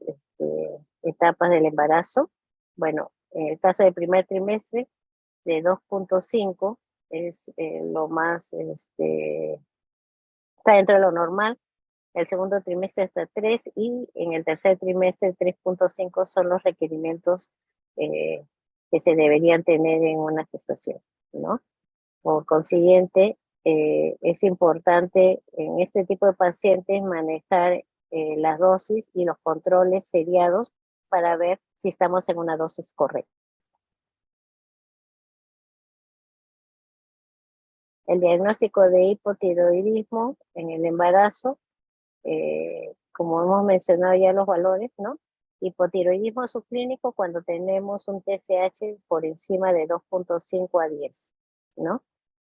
etapas del embarazo. Bueno, en el caso del primer trimestre, de 2.5 es lo más, está dentro de lo normal. El segundo trimestre está 3 y en el tercer trimestre 3.5 son los requerimientos que se deberían tener en una gestación, ¿no? Por consiguiente, es importante en este tipo de pacientes manejar las dosis y los controles seriados para ver si estamos en una dosis correcta. El diagnóstico de hipotiroidismo en el embarazo, como hemos mencionado ya los valores, ¿no? Hipotiroidismo subclínico cuando tenemos un TSH por encima de 2.5 a 10, ¿no?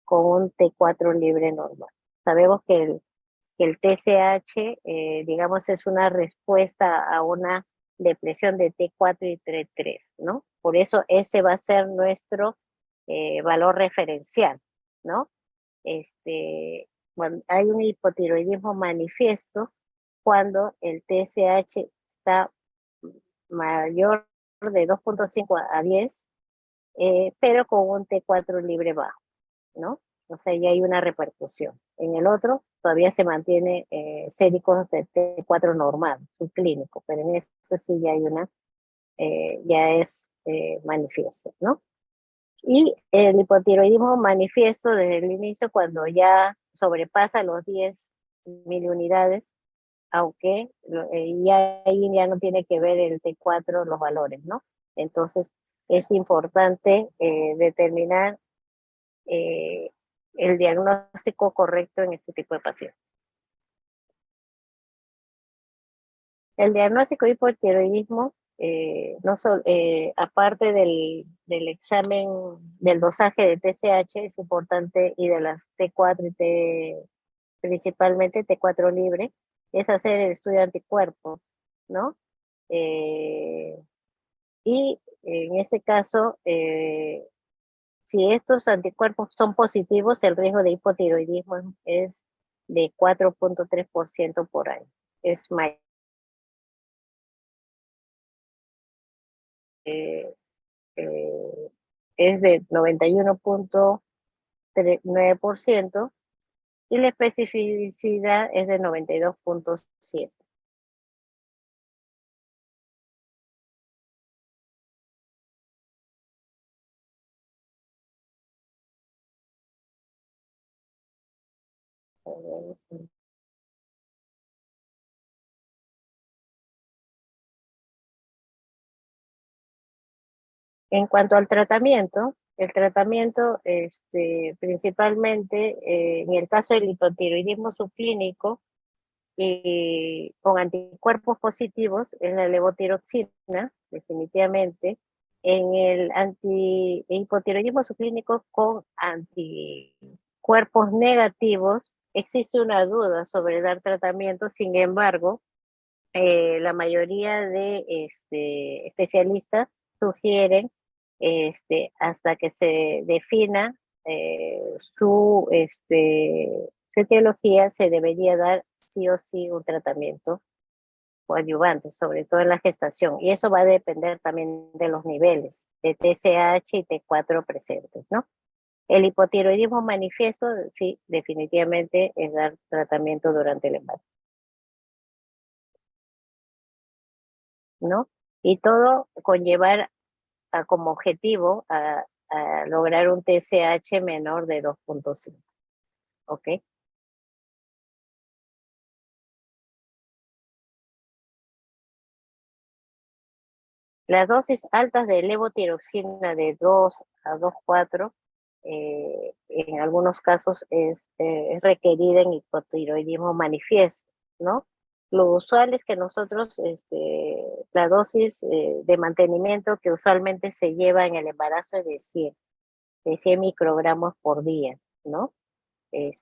Con un T4 libre normal. Sabemos que que el TSH, digamos, es una respuesta a una depresión de T4 y T3, ¿no? Por eso ese va a ser nuestro valor referencial, ¿no? Cuando hay un hipotiroidismo manifiesto, cuando el TSH está mayor de 2.5 a 10, pero con un T4 libre bajo, ¿no? O sea, ya hay una repercusión. En el otro todavía se mantiene séricos de T4 normal, subclínico, pero en este sí ya hay una, ya es manifiesto, ¿no? Y el hipotiroidismo manifiesto desde el inicio cuando ya sobrepasa los 10 miliunidades, aunque ya ahí ya no tiene que ver el T4 los valores, ¿no? Entonces es importante determinar el diagnóstico correcto en este tipo de pacientes. El diagnóstico de hipotiroidismo, aparte del examen del dosaje de TSH, es importante, y de las T4 y principalmente T4 libre, es hacer el estudio de anticuerpos, ¿no? Y en ese caso, si estos anticuerpos son positivos, el riesgo de hipotiroidismo es de 4.3% por año. Es mayor. Es de 91.9% y la especificidad es de 92.7%. En cuanto al tratamiento, el tratamiento principalmente en el caso del hipotiroidismo subclínico con anticuerpos positivos es la levotiroxina, definitivamente. En el hipotiroidismo subclínico con anticuerpos negativos existe una duda sobre dar tratamiento. Sin embargo, la mayoría de especialistas sugieren hasta que se defina su etiología, se debería dar sí o sí un tratamiento coadyuvante, sobre todo en la gestación, y eso va a depender también de los niveles de TSH y T4 presentes, ¿no? El hipotiroidismo manifiesto, sí, definitivamente es dar tratamiento durante el embarazo, ¿no? Y todo conllevar como objetivo a lograr un TSH menor de 2.5, ¿ok? Las dosis altas de levotiroxina de 2 a 2,4 en algunos casos es requerida en hipotiroidismo manifiesto, ¿no? Lo usual es que nosotros, la dosis de mantenimiento que usualmente se lleva en el embarazo es de 100 microgramos por día, ¿no? Y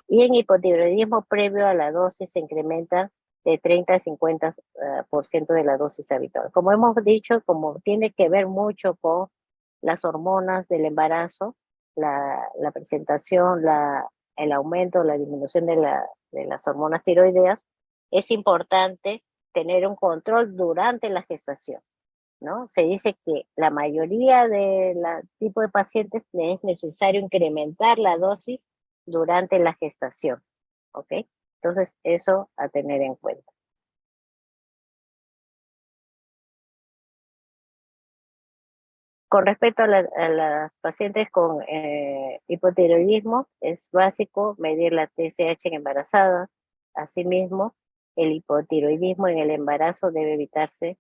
en hipotiroidismo previo a la dosis se incrementa de 30 a 50% de la dosis habitual. Como hemos dicho, como tiene que ver mucho con las hormonas del embarazo, la presentación, el aumento, la disminución de las hormonas tiroideas, es importante tener un control durante la gestación, ¿no? Se dice que la mayoría de tipo de pacientes es necesario incrementar la dosis durante la gestación, ¿ok? Entonces, eso a tener en cuenta. Con respecto a las pacientes con hipotiroidismo, es básico medir la TSH en embarazadas. Asimismo, el hipotiroidismo en el embarazo debe evitarse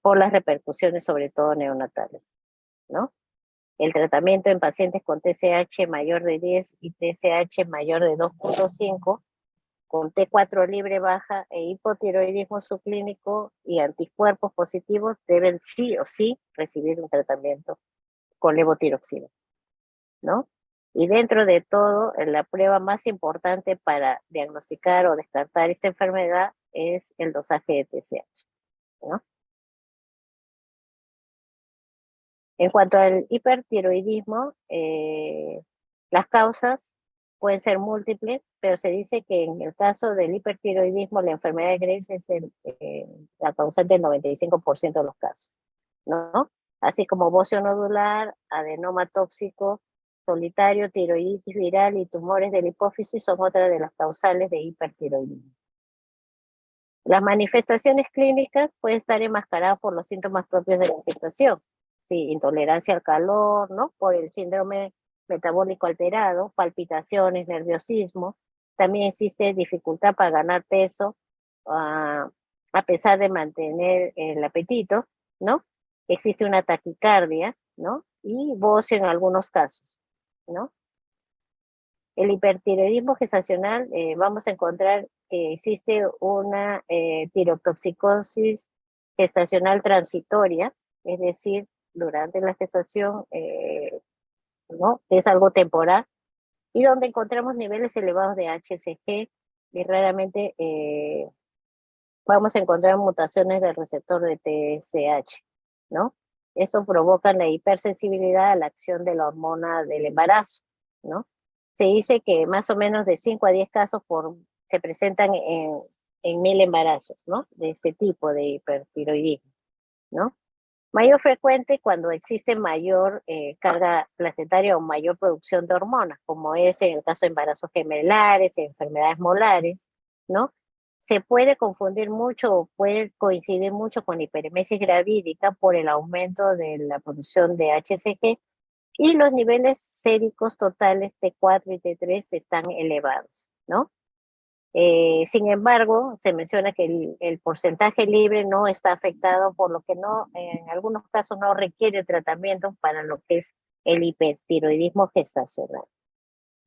por las repercusiones, sobre todo neonatales, ¿no? El tratamiento en pacientes con TSH mayor de 10 y TSH mayor de 2.5, con T4 libre baja e hipotiroidismo subclínico y anticuerpos positivos, deben sí o sí recibir un tratamiento con levotiroxina, ¿no? Y dentro de todo, la prueba más importante para diagnosticar o descartar esta enfermedad es el dosaje de TSH, ¿no? En cuanto al hipertiroidismo, las causas pueden ser múltiples, pero se dice que en el caso del hipertiroidismo, la enfermedad de Graves es la causante del 95% de los casos, ¿no? Así como bocio nodular, adenoma tóxico, solitario, tiroiditis viral y tumores de la hipófisis son otras de las causales de hipertiroidismo. Las manifestaciones clínicas pueden estar enmascaradas por los síntomas propios de la gestación, sí, intolerancia al calor, ¿no? Por el síndrome metabólico alterado, palpitaciones, nerviosismo. También existe dificultad para ganar peso, a pesar de mantener el apetito, ¿no? Existe una taquicardia, ¿no? Y bocio en algunos casos, ¿no? El hipertiroidismo gestacional, vamos a encontrar que existe una tirotoxicosis gestacional transitoria, es decir, durante la gestación, ¿no? Es algo temporal, y donde encontramos niveles elevados de HCG y raramente vamos a encontrar mutaciones del receptor de TSH, ¿no? Eso provoca la hipersensibilidad a la acción de la hormona del embarazo, ¿no? Se dice que más o menos de 5 a 10 casos se presentan en 1000 embarazos, ¿no? De este tipo de hipertiroidismo, ¿no? Mayor frecuente cuando existe mayor carga placentaria o mayor producción de hormonas, como es en el caso de embarazos gemelares, enfermedades molares, ¿no? Se puede confundir mucho o puede coincidir mucho con hiperemesis gravídica por el aumento de la producción de HCG y los niveles séricos totales T4 y T3 están elevados, ¿no? Sin embargo, se menciona que el porcentaje libre no está afectado, por lo que no, en algunos casos no requiere tratamiento para lo que es el hipertiroidismo gestacional,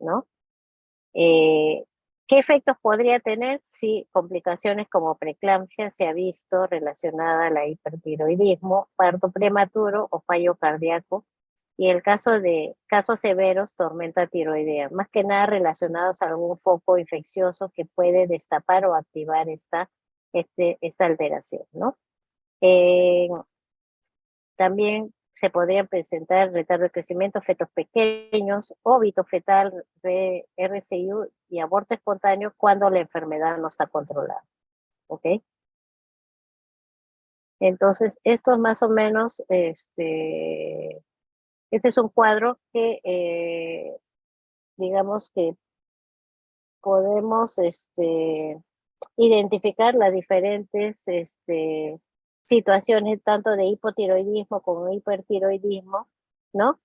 ¿no? Eh, ¿Qué efectos podría tener si complicaciones como preeclampsia se ha visto relacionada al hipertiroidismo, parto prematuro o fallo cardíaco? Y el caso de casos severos, tormenta tiroidea, más que nada relacionados a algún foco infeccioso que puede destapar o activar esta alteración, ¿no? Eh, También se podrían presentar retardo de crecimiento, fetos pequeños, óbito fetal, RCIU y aborto espontáneo cuando la enfermedad no está controlada, ¿ok? Entonces, esto es más o menos, este es un cuadro que digamos que podemos identificar las diferentes situaciones, tanto de hipotiroidismo como hipertiroidismo, ¿no?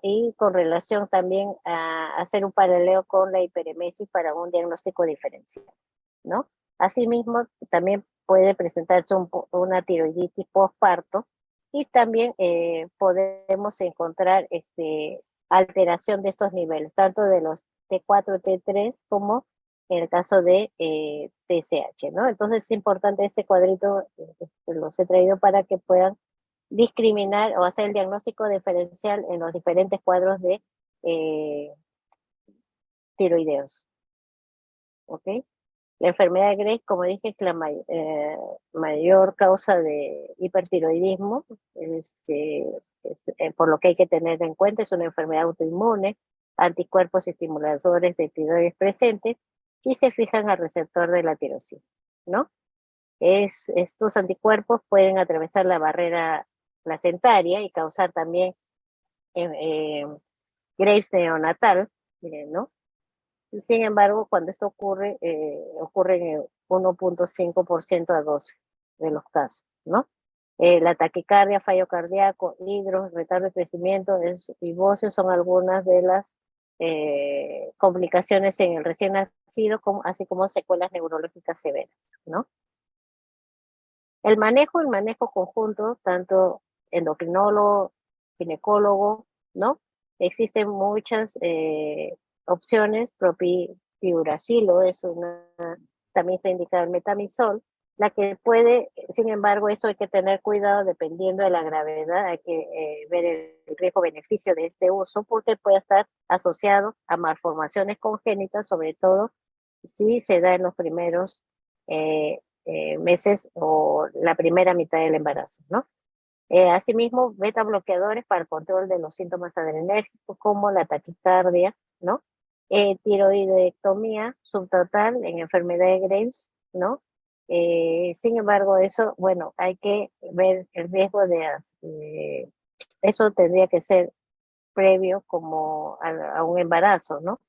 Y con relación también a hacer un paralelo con la hiperemesis para un diagnóstico diferencial, ¿no? Asimismo, también puede presentarse una tiroiditis postparto y también podemos encontrar alteración de estos niveles, tanto de los T4, T3, como en el caso de TSH, ¿no? Entonces es importante este cuadrito, los he traído para que puedan discriminar o hacer el diagnóstico diferencial en los diferentes cuadros de tiroideos, ¿ok? La enfermedad de Graves, como dije, es la mayor causa de hipertiroidismo, por lo que hay que tener en cuenta, es una enfermedad autoinmune, anticuerpos estimuladores de tiroides presentes y se fijan al receptor de la tirosina, ¿no? Estos anticuerpos pueden atravesar la barrera placentaria y causar también Graves neonatal, ¿no? Sin embargo, cuando esto ocurre en el 1.5% a 12 de los casos, ¿no? La taquicardia, fallo cardíaco, hidros, retardo de crecimiento y bocio son algunas de las complicaciones en el recién nacido, así como secuelas neurológicas severas, ¿no? El manejo conjunto, tanto endocrinólogo, ginecólogo, ¿no? Existen muchas opciones, propiluracilo es una, también está indicado el metamizol, la que puede, sin embargo, eso hay que tener cuidado dependiendo de la gravedad, hay que ver el riesgo-beneficio de este uso, porque puede estar asociado a malformaciones congénitas, sobre todo si se da en los primeros meses o la primera mitad del embarazo, ¿no? Asimismo, beta bloqueadores para el control de los síntomas adrenérgicos como la taquicardia, ¿no? Tiroidectomía subtotal en enfermedad de Graves, ¿no? Sin embargo, eso, bueno, hay que ver el riesgo de eso tendría que ser previo como a un embarazo, ¿no?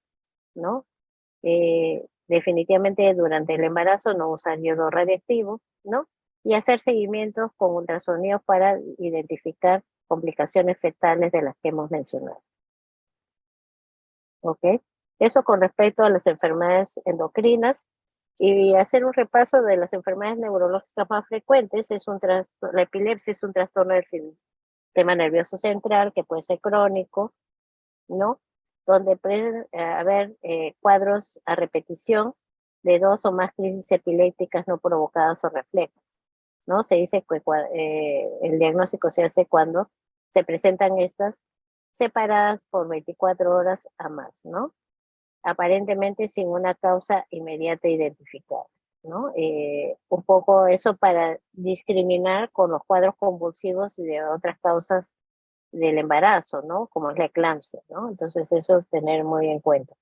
¿No? Definitivamente durante el embarazo no usar yodo radiactivo, ¿no? Y hacer seguimientos con ultrasonidos para identificar complicaciones fetales de las que hemos mencionado. ¿Ok? Eso con respecto a las enfermedades endocrinas. Y hacer un repaso de las enfermedades neurológicas más frecuentes, la epilepsia es un trastorno del sistema nervioso central que puede ser crónico, ¿no? Donde pueden haber cuadros a repetición de 2 o más crisis epilépticas no provocadas o reflejas, ¿no? Se dice que el diagnóstico se hace cuando se presentan estas separadas por 24 horas a más, ¿no? Aparentemente sin una causa inmediata identificada, ¿no? Un poco eso para discriminar con los cuadros convulsivos y de otras causas del embarazo, ¿no? Como es la eclampsia, ¿no? Entonces eso tener muy en cuenta.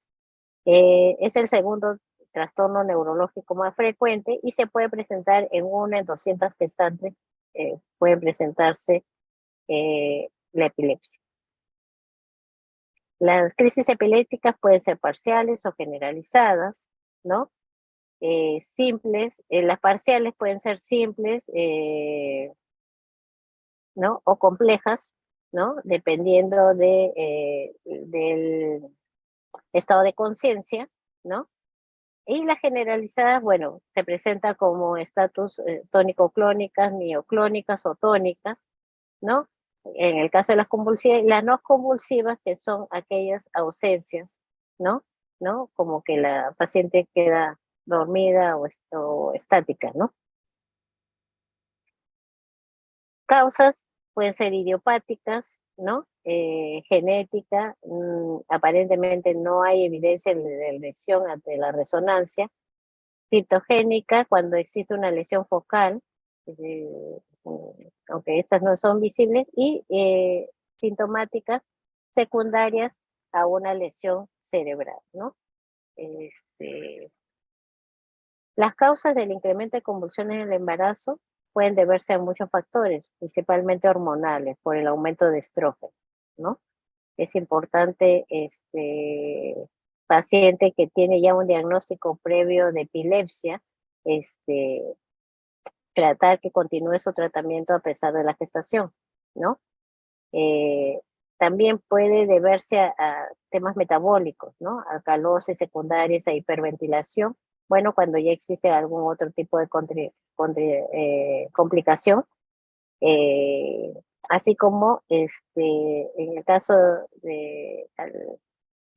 Es el segundo trastorno neurológico más frecuente y se puede presentar en 1 en 200 gestantes, pueden presentarse la epilepsia. Las crisis epilépticas pueden ser parciales o generalizadas, ¿no? Simples, las parciales pueden ser simples, ¿no? O complejas, ¿no? Dependiendo del estado de conciencia, ¿no? Y las generalizadas, bueno, se presenta como estatus tónico-clónicas, mioclónicas o tónicas, ¿no? En el caso de las convulsivas, las no convulsivas, que son aquellas ausencias, ¿no? ¿No? Como que la paciente queda dormida o estática, ¿no? Causas pueden ser idiopáticas, ¿no? Genética, aparentemente no hay evidencia de lesión ante la resonancia. Criptogénica, cuando existe una lesión focal, aunque estas no son visibles, y sintomáticas secundarias a una lesión cerebral, ¿no? Las causas del incremento de convulsiones en el embarazo pueden deberse a muchos factores, principalmente hormonales, por el aumento de estrógeno, ¿no? Es importante, paciente que tiene ya un diagnóstico previo de epilepsia, tratar que continúe su tratamiento a pesar de la gestación, ¿no? También puede deberse a temas metabólicos, ¿no? Alcalosis secundarias, a hiperventilación. Bueno, cuando ya existe algún otro tipo de complicación, así como en el caso de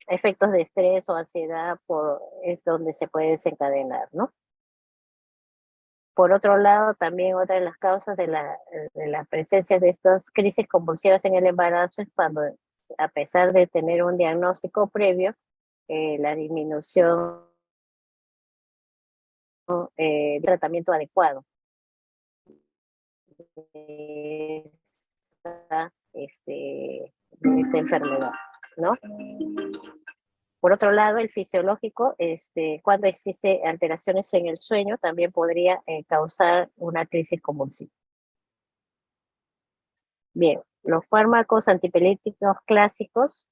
efectos de estrés o ansiedad, es donde se puede desencadenar, ¿no? Por otro lado, también otra de las causas de la presencia de estas crisis convulsivas en el embarazo es cuando, a pesar de tener un diagnóstico previo, la disminución de tratamiento adecuado de esta enfermedad, ¿no? Por otro lado, el fisiológico, cuando existe alteraciones en el sueño, también podría causar una crisis convulsiva. Bien, los fármacos antipilépticos clásicos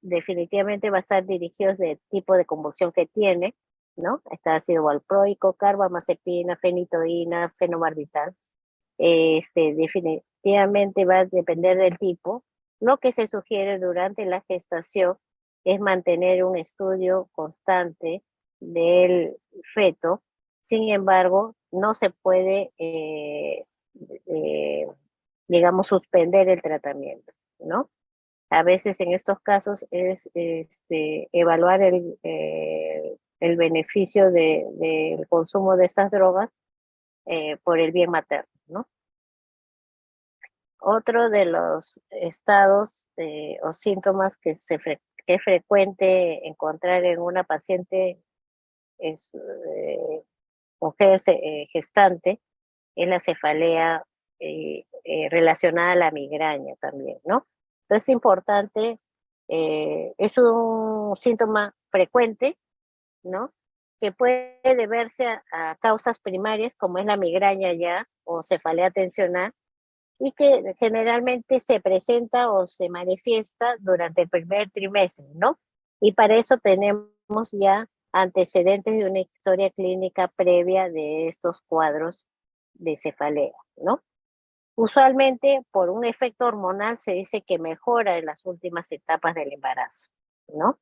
definitivamente va a estar dirigidos del tipo de convulsión que tiene, ¿no? Está ácido valproico, carbamazepina, fenitoína, fenobarbital. Definitivamente va a depender del tipo. Lo que se sugiere durante la gestación es mantener un estudio constante del feto. Sin embargo, no se puede, digamos, suspender el tratamiento, ¿no? A veces en estos casos es evaluar el beneficio del consumo de estas drogas por el bien materno, ¿no? Otro de los estados o síntomas que es frecuente encontrar en una paciente es, mujer gestante es la cefalea relacionada a la migraña también, ¿no? Entonces es importante, es un síntoma frecuente, ¿no? Que puede deberse a causas primarias como es la migraña ya o cefalea tensional y que generalmente se presenta o se manifiesta durante el primer trimestre, ¿no? Y para eso tenemos ya antecedentes de una historia clínica previa de estos cuadros de cefalea, ¿no? Usualmente por un efecto hormonal se dice que mejora en las últimas etapas del embarazo, ¿no?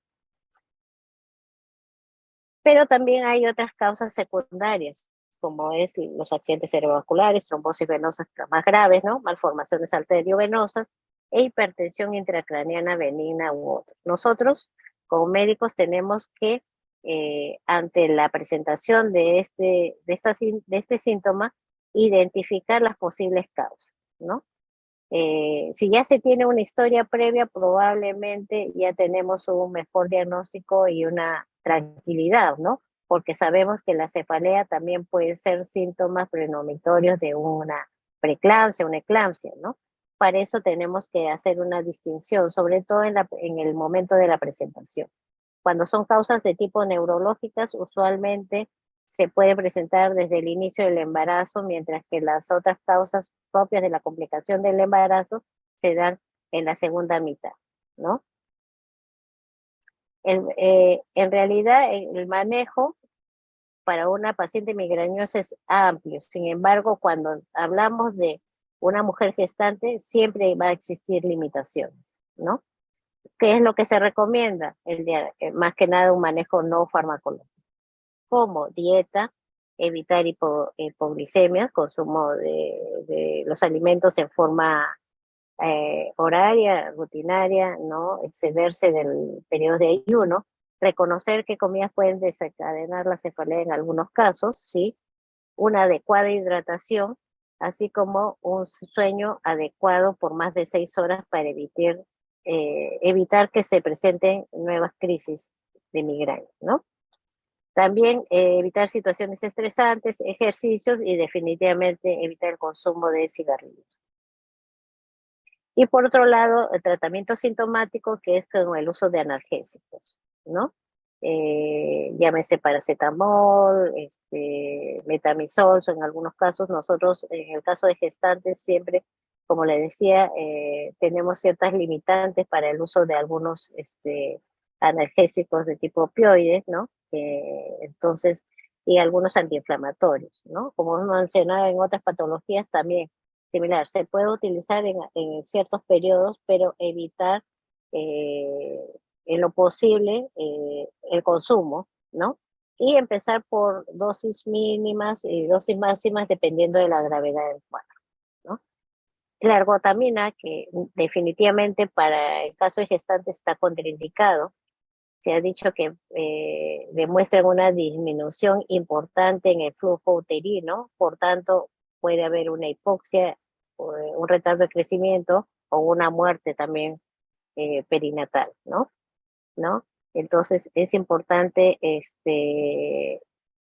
Pero también hay otras causas secundarias, como es los accidentes cerebrovasculares, trombosis venosas más graves, ¿no? Malformaciones arteriovenosas e hipertensión intracraneana benigna u otros. Nosotros, como médicos, tenemos que, ante la presentación de este síntoma, identificar las posibles causas, ¿no? Si ya se tiene una historia previa, probablemente ya tenemos un mejor diagnóstico y una tranquilidad, ¿no? Porque sabemos que la cefalea también puede ser síntomas prenomitorios de una preeclampsia, una eclampsia, ¿no? Para eso tenemos que hacer una distinción, sobre todo en el momento de la presentación. Cuando son causas de tipo neurológicas, usualmente se puede presentar desde el inicio del embarazo, mientras que las otras causas propias de la complicación del embarazo se dan en la segunda mitad, ¿no? En realidad, el manejo para una paciente migrañosa es amplio. Sin embargo, cuando hablamos de una mujer gestante, siempre va a existir limitaciones, ¿no? ¿Qué es lo que se recomienda? Más que nada un manejo no farmacológico, como dieta, evitar hipoglicemia, consumo de los alimentos en forma horaria, rutinaria, no excederse del periodo de ayuno, reconocer qué comidas pueden desencadenar la cefalea en algunos casos, ¿sí? Una adecuada hidratación, así como un sueño adecuado por más de 6 horas para evitar que se presenten nuevas crisis de migraña, ¿no? También evitar situaciones estresantes, ejercicios y definitivamente evitar el consumo de cigarrillos. Y por otro lado, el tratamiento sintomático, que es con el uso de analgésicos, ¿no? Llámese paracetamol, metamizol, en algunos casos. Nosotros, en el caso de gestantes, siempre, como le decía, tenemos ciertas limitantes para el uso de algunos analgésicos de tipo opioides, ¿no? Entonces, y algunos antiinflamatorios, ¿no? Como hemos mencionado en otras patologías también similar. Se puede utilizar en ciertos periodos, pero evitar en lo posible el consumo, ¿no? Y empezar por dosis mínimas y dosis máximas dependiendo de la gravedad del cuadro, ¿no? La ergotamina, que definitivamente para el caso de gestante está contraindicado, se ha dicho que demuestran una disminución importante en el flujo uterino, por tanto puede haber una hipoxia, un retardo de crecimiento o una muerte también perinatal, ¿no? ¿No? Entonces es importante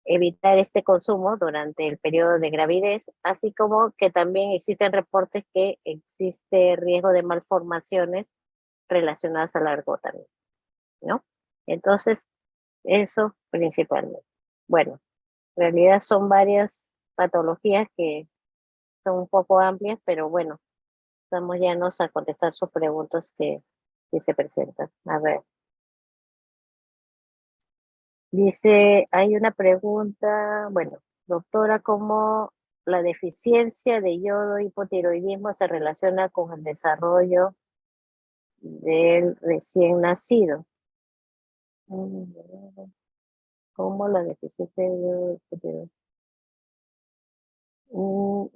evitar este consumo durante el periodo de gravidez, así como que también existen reportes que existe riesgo de malformaciones relacionadas a la ergotamina, ¿no? Entonces, eso principalmente. Bueno, en realidad son varias patologías que son un poco amplias, pero bueno, estamos llanos a contestar sus preguntas que se presentan. A ver, dice, hay una pregunta, bueno, doctora, ¿cómo la deficiencia de yodo y hipotiroidismo se relaciona con el desarrollo del recién nacido? ¿Cómo la deficiencia de yodo y hipotiroidismo?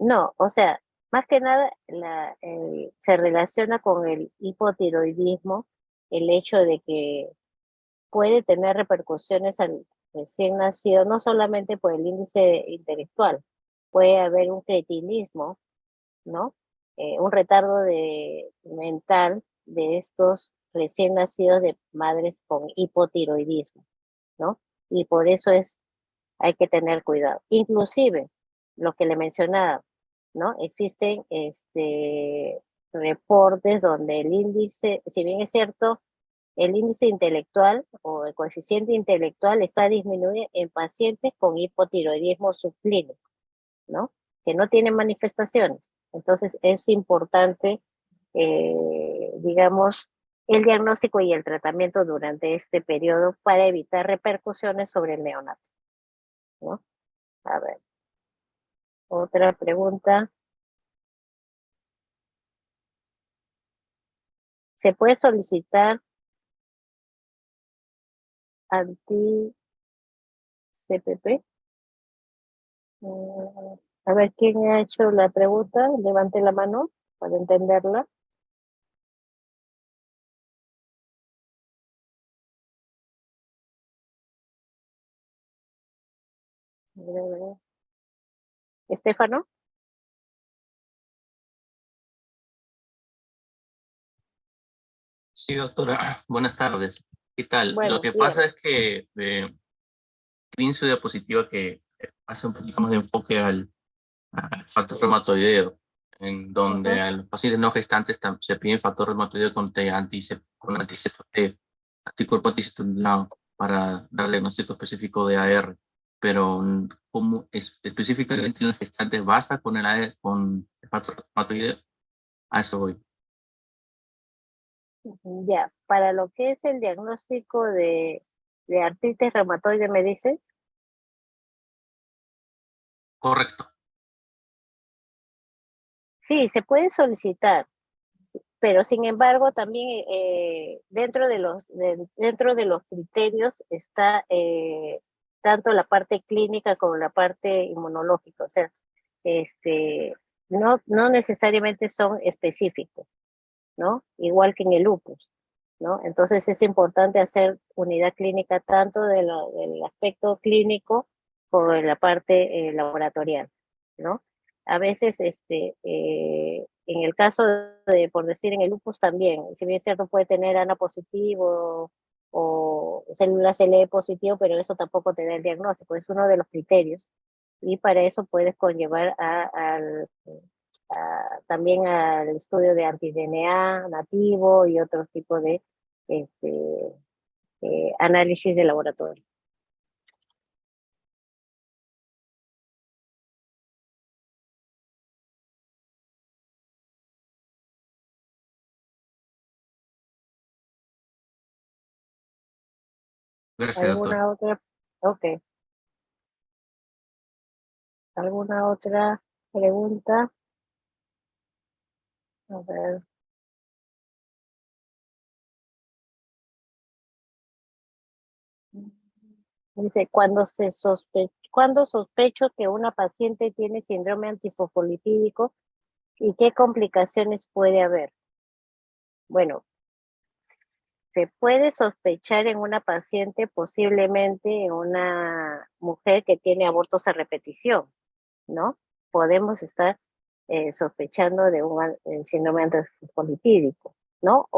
No, o sea, más que nada se relaciona con el hipotiroidismo, el hecho de que puede tener repercusiones al recién nacido, no solamente por el índice intelectual, puede haber un cretinismo, ¿no? Un retardo mental de estos recién nacidos de madres con hipotiroidismo, ¿no? Y por eso hay que tener cuidado. Inclusive, lo que le mencionaba, ¿no? Existen reportes donde el índice, si bien es cierto, el índice intelectual o el coeficiente intelectual está disminuido en pacientes con hipotiroidismo subclínico, ¿no? Que no tienen manifestaciones. Entonces es importante, digamos, el diagnóstico y el tratamiento durante este periodo para evitar repercusiones sobre el neonato, ¿no? A ver, otra pregunta. ¿Se puede solicitar anti-CPP? A ver, ¿quién ha hecho la pregunta? Levante la mano para entenderla. Estefano. Sí, doctora, buenas tardes. ¿Qué tal? Lo Buenos que días. pasa es que vi en su diapositiva que hace un poquito más de enfoque al factor reumatoideo, en donde Ujú. a los pacientes no gestantes se pide factor reumatoideo con anti-CPP, anticuerpo anticetonulado, para darle diagnóstico específico de AR. Pero ¿cómo específicamente en los gestantes basta con el AR, con el factor reumatoideo? A eso voy. Ya, para lo que es el diagnóstico de artritis reumatoide, ¿me dices? Correcto. Sí, se puede solicitar, pero sin embargo también dentro de los criterios está tanto la parte clínica como la parte inmunológica, o sea, no necesariamente son específicos, ¿no? Igual que en el lupus, ¿no? Entonces es importante hacer unidad clínica tanto del aspecto clínico como de la parte laboratorial, ¿no? A veces, en el caso por decir, en el lupus también, si bien es cierto, puede tener ANA positivo o células LE positivo, pero eso tampoco te da el diagnóstico, es uno de los criterios. Y para eso puedes conllevar también al estudio de anti-DNA nativo y otros tipos de este, análisis de laboratorio. Gracias, doctor. ¿Alguna otra? Ok. ¿Alguna otra pregunta? A ver. Dice, cuando sospecho que una paciente tiene síndrome antifosfolipídico y qué complicaciones puede haber. Bueno, se puede sospechar en una paciente, posiblemente en una mujer que tiene abortos a repetición, ¿no? Podemos estar sospechando de un síndrome antifosfolipídico, ¿no?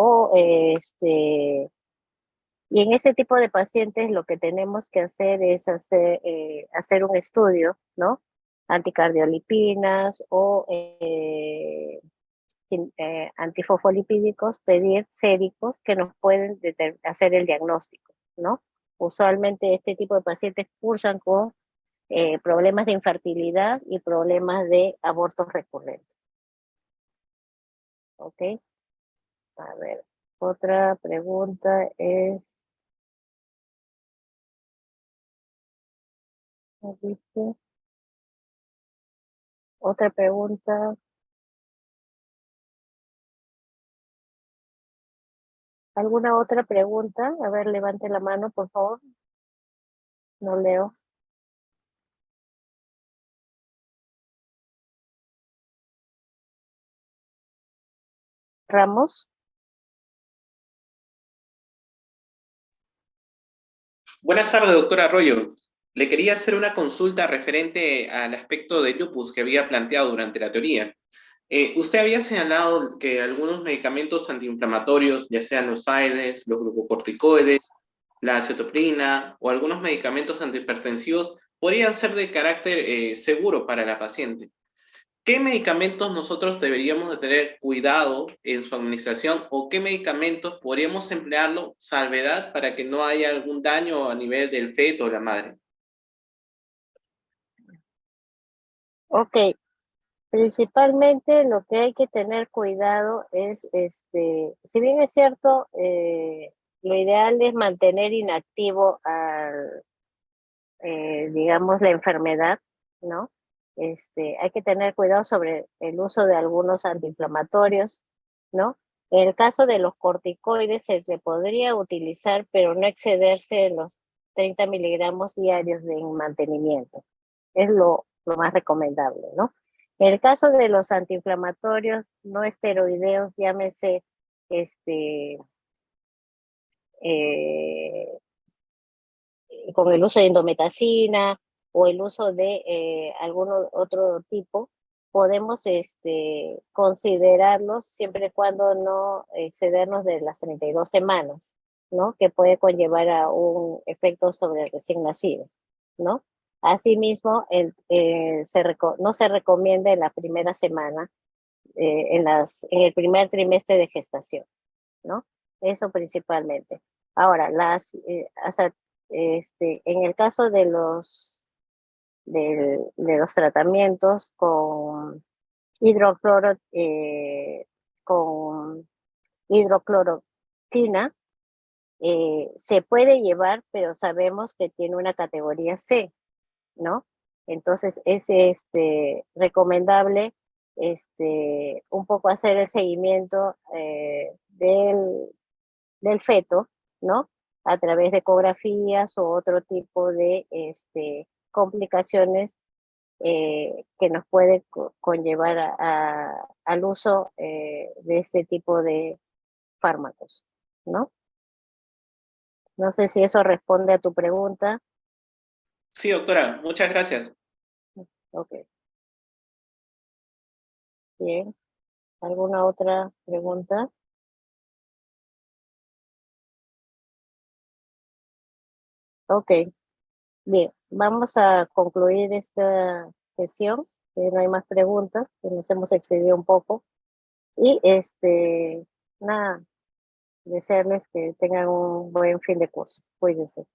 Y en ese tipo de pacientes lo que tenemos que hacer es hacer un estudio, ¿no? Anticardiolipinas o antifosfolipídicos, pedir séricos que nos pueden hacer el diagnóstico, ¿no? Usualmente este tipo de pacientes cursan con problemas de infertilidad y problemas de abortos recurrentes. ¿Ok? A ver, otra pregunta es, ¿no viste? Otra pregunta, ¿alguna otra pregunta? A ver, levante la mano, por favor. No leo. Ramos. Buenas tardes, doctora Arroyo. Le quería hacer una consulta referente al aspecto de lupus que había planteado durante la teoría. Usted había señalado que algunos medicamentos antiinflamatorios, ya sean los AINES, los glucocorticoides, la acetoprina o algunos medicamentos antihipertensivos, podrían ser de carácter seguro para la paciente. ¿Qué medicamentos nosotros deberíamos de tener cuidado en su administración o qué medicamentos podríamos emplearlo salvedad para que no haya algún daño a nivel del feto o la madre? Ok, principalmente lo que hay que tener cuidado es, si bien es cierto, lo ideal es mantener inactivo digamos, la enfermedad, ¿no? Hay que tener cuidado sobre el uso de algunos antiinflamatorios, ¿no? En el caso de los corticoides se le podría utilizar, pero no excederse de los 30 miligramos diarios de mantenimiento. Es lo más recomendable, ¿no? En el caso de los antiinflamatorios no esteroideos, llámese con el uso de indometacina o el uso de algún otro tipo, podemos considerarlos siempre y cuando no excedernos de las 32 semanas, ¿no? Que puede conllevar a un efecto sobre el recién nacido, ¿no? Asimismo, no se recomienda en la primera semana, en el primer trimestre de gestación, ¿no? Eso principalmente. Ahora, en el caso de los tratamientos con hidrocloroquina, se puede llevar, pero sabemos que tiene una categoría C, ¿no? Entonces es recomendable un poco hacer el seguimiento del feto, ¿no? A través de ecografías o otro tipo de complicaciones que nos puede conllevar al uso de este tipo de fármacos, ¿no? No sé si eso responde a tu pregunta. Sí, doctora, muchas gracias. Ok. Bien. ¿Alguna otra pregunta? Ok. Bien, vamos a concluir esta sesión. No hay más preguntas, que nos hemos excedido un poco. Y nada, desearles que tengan un buen fin de curso. Cuídense.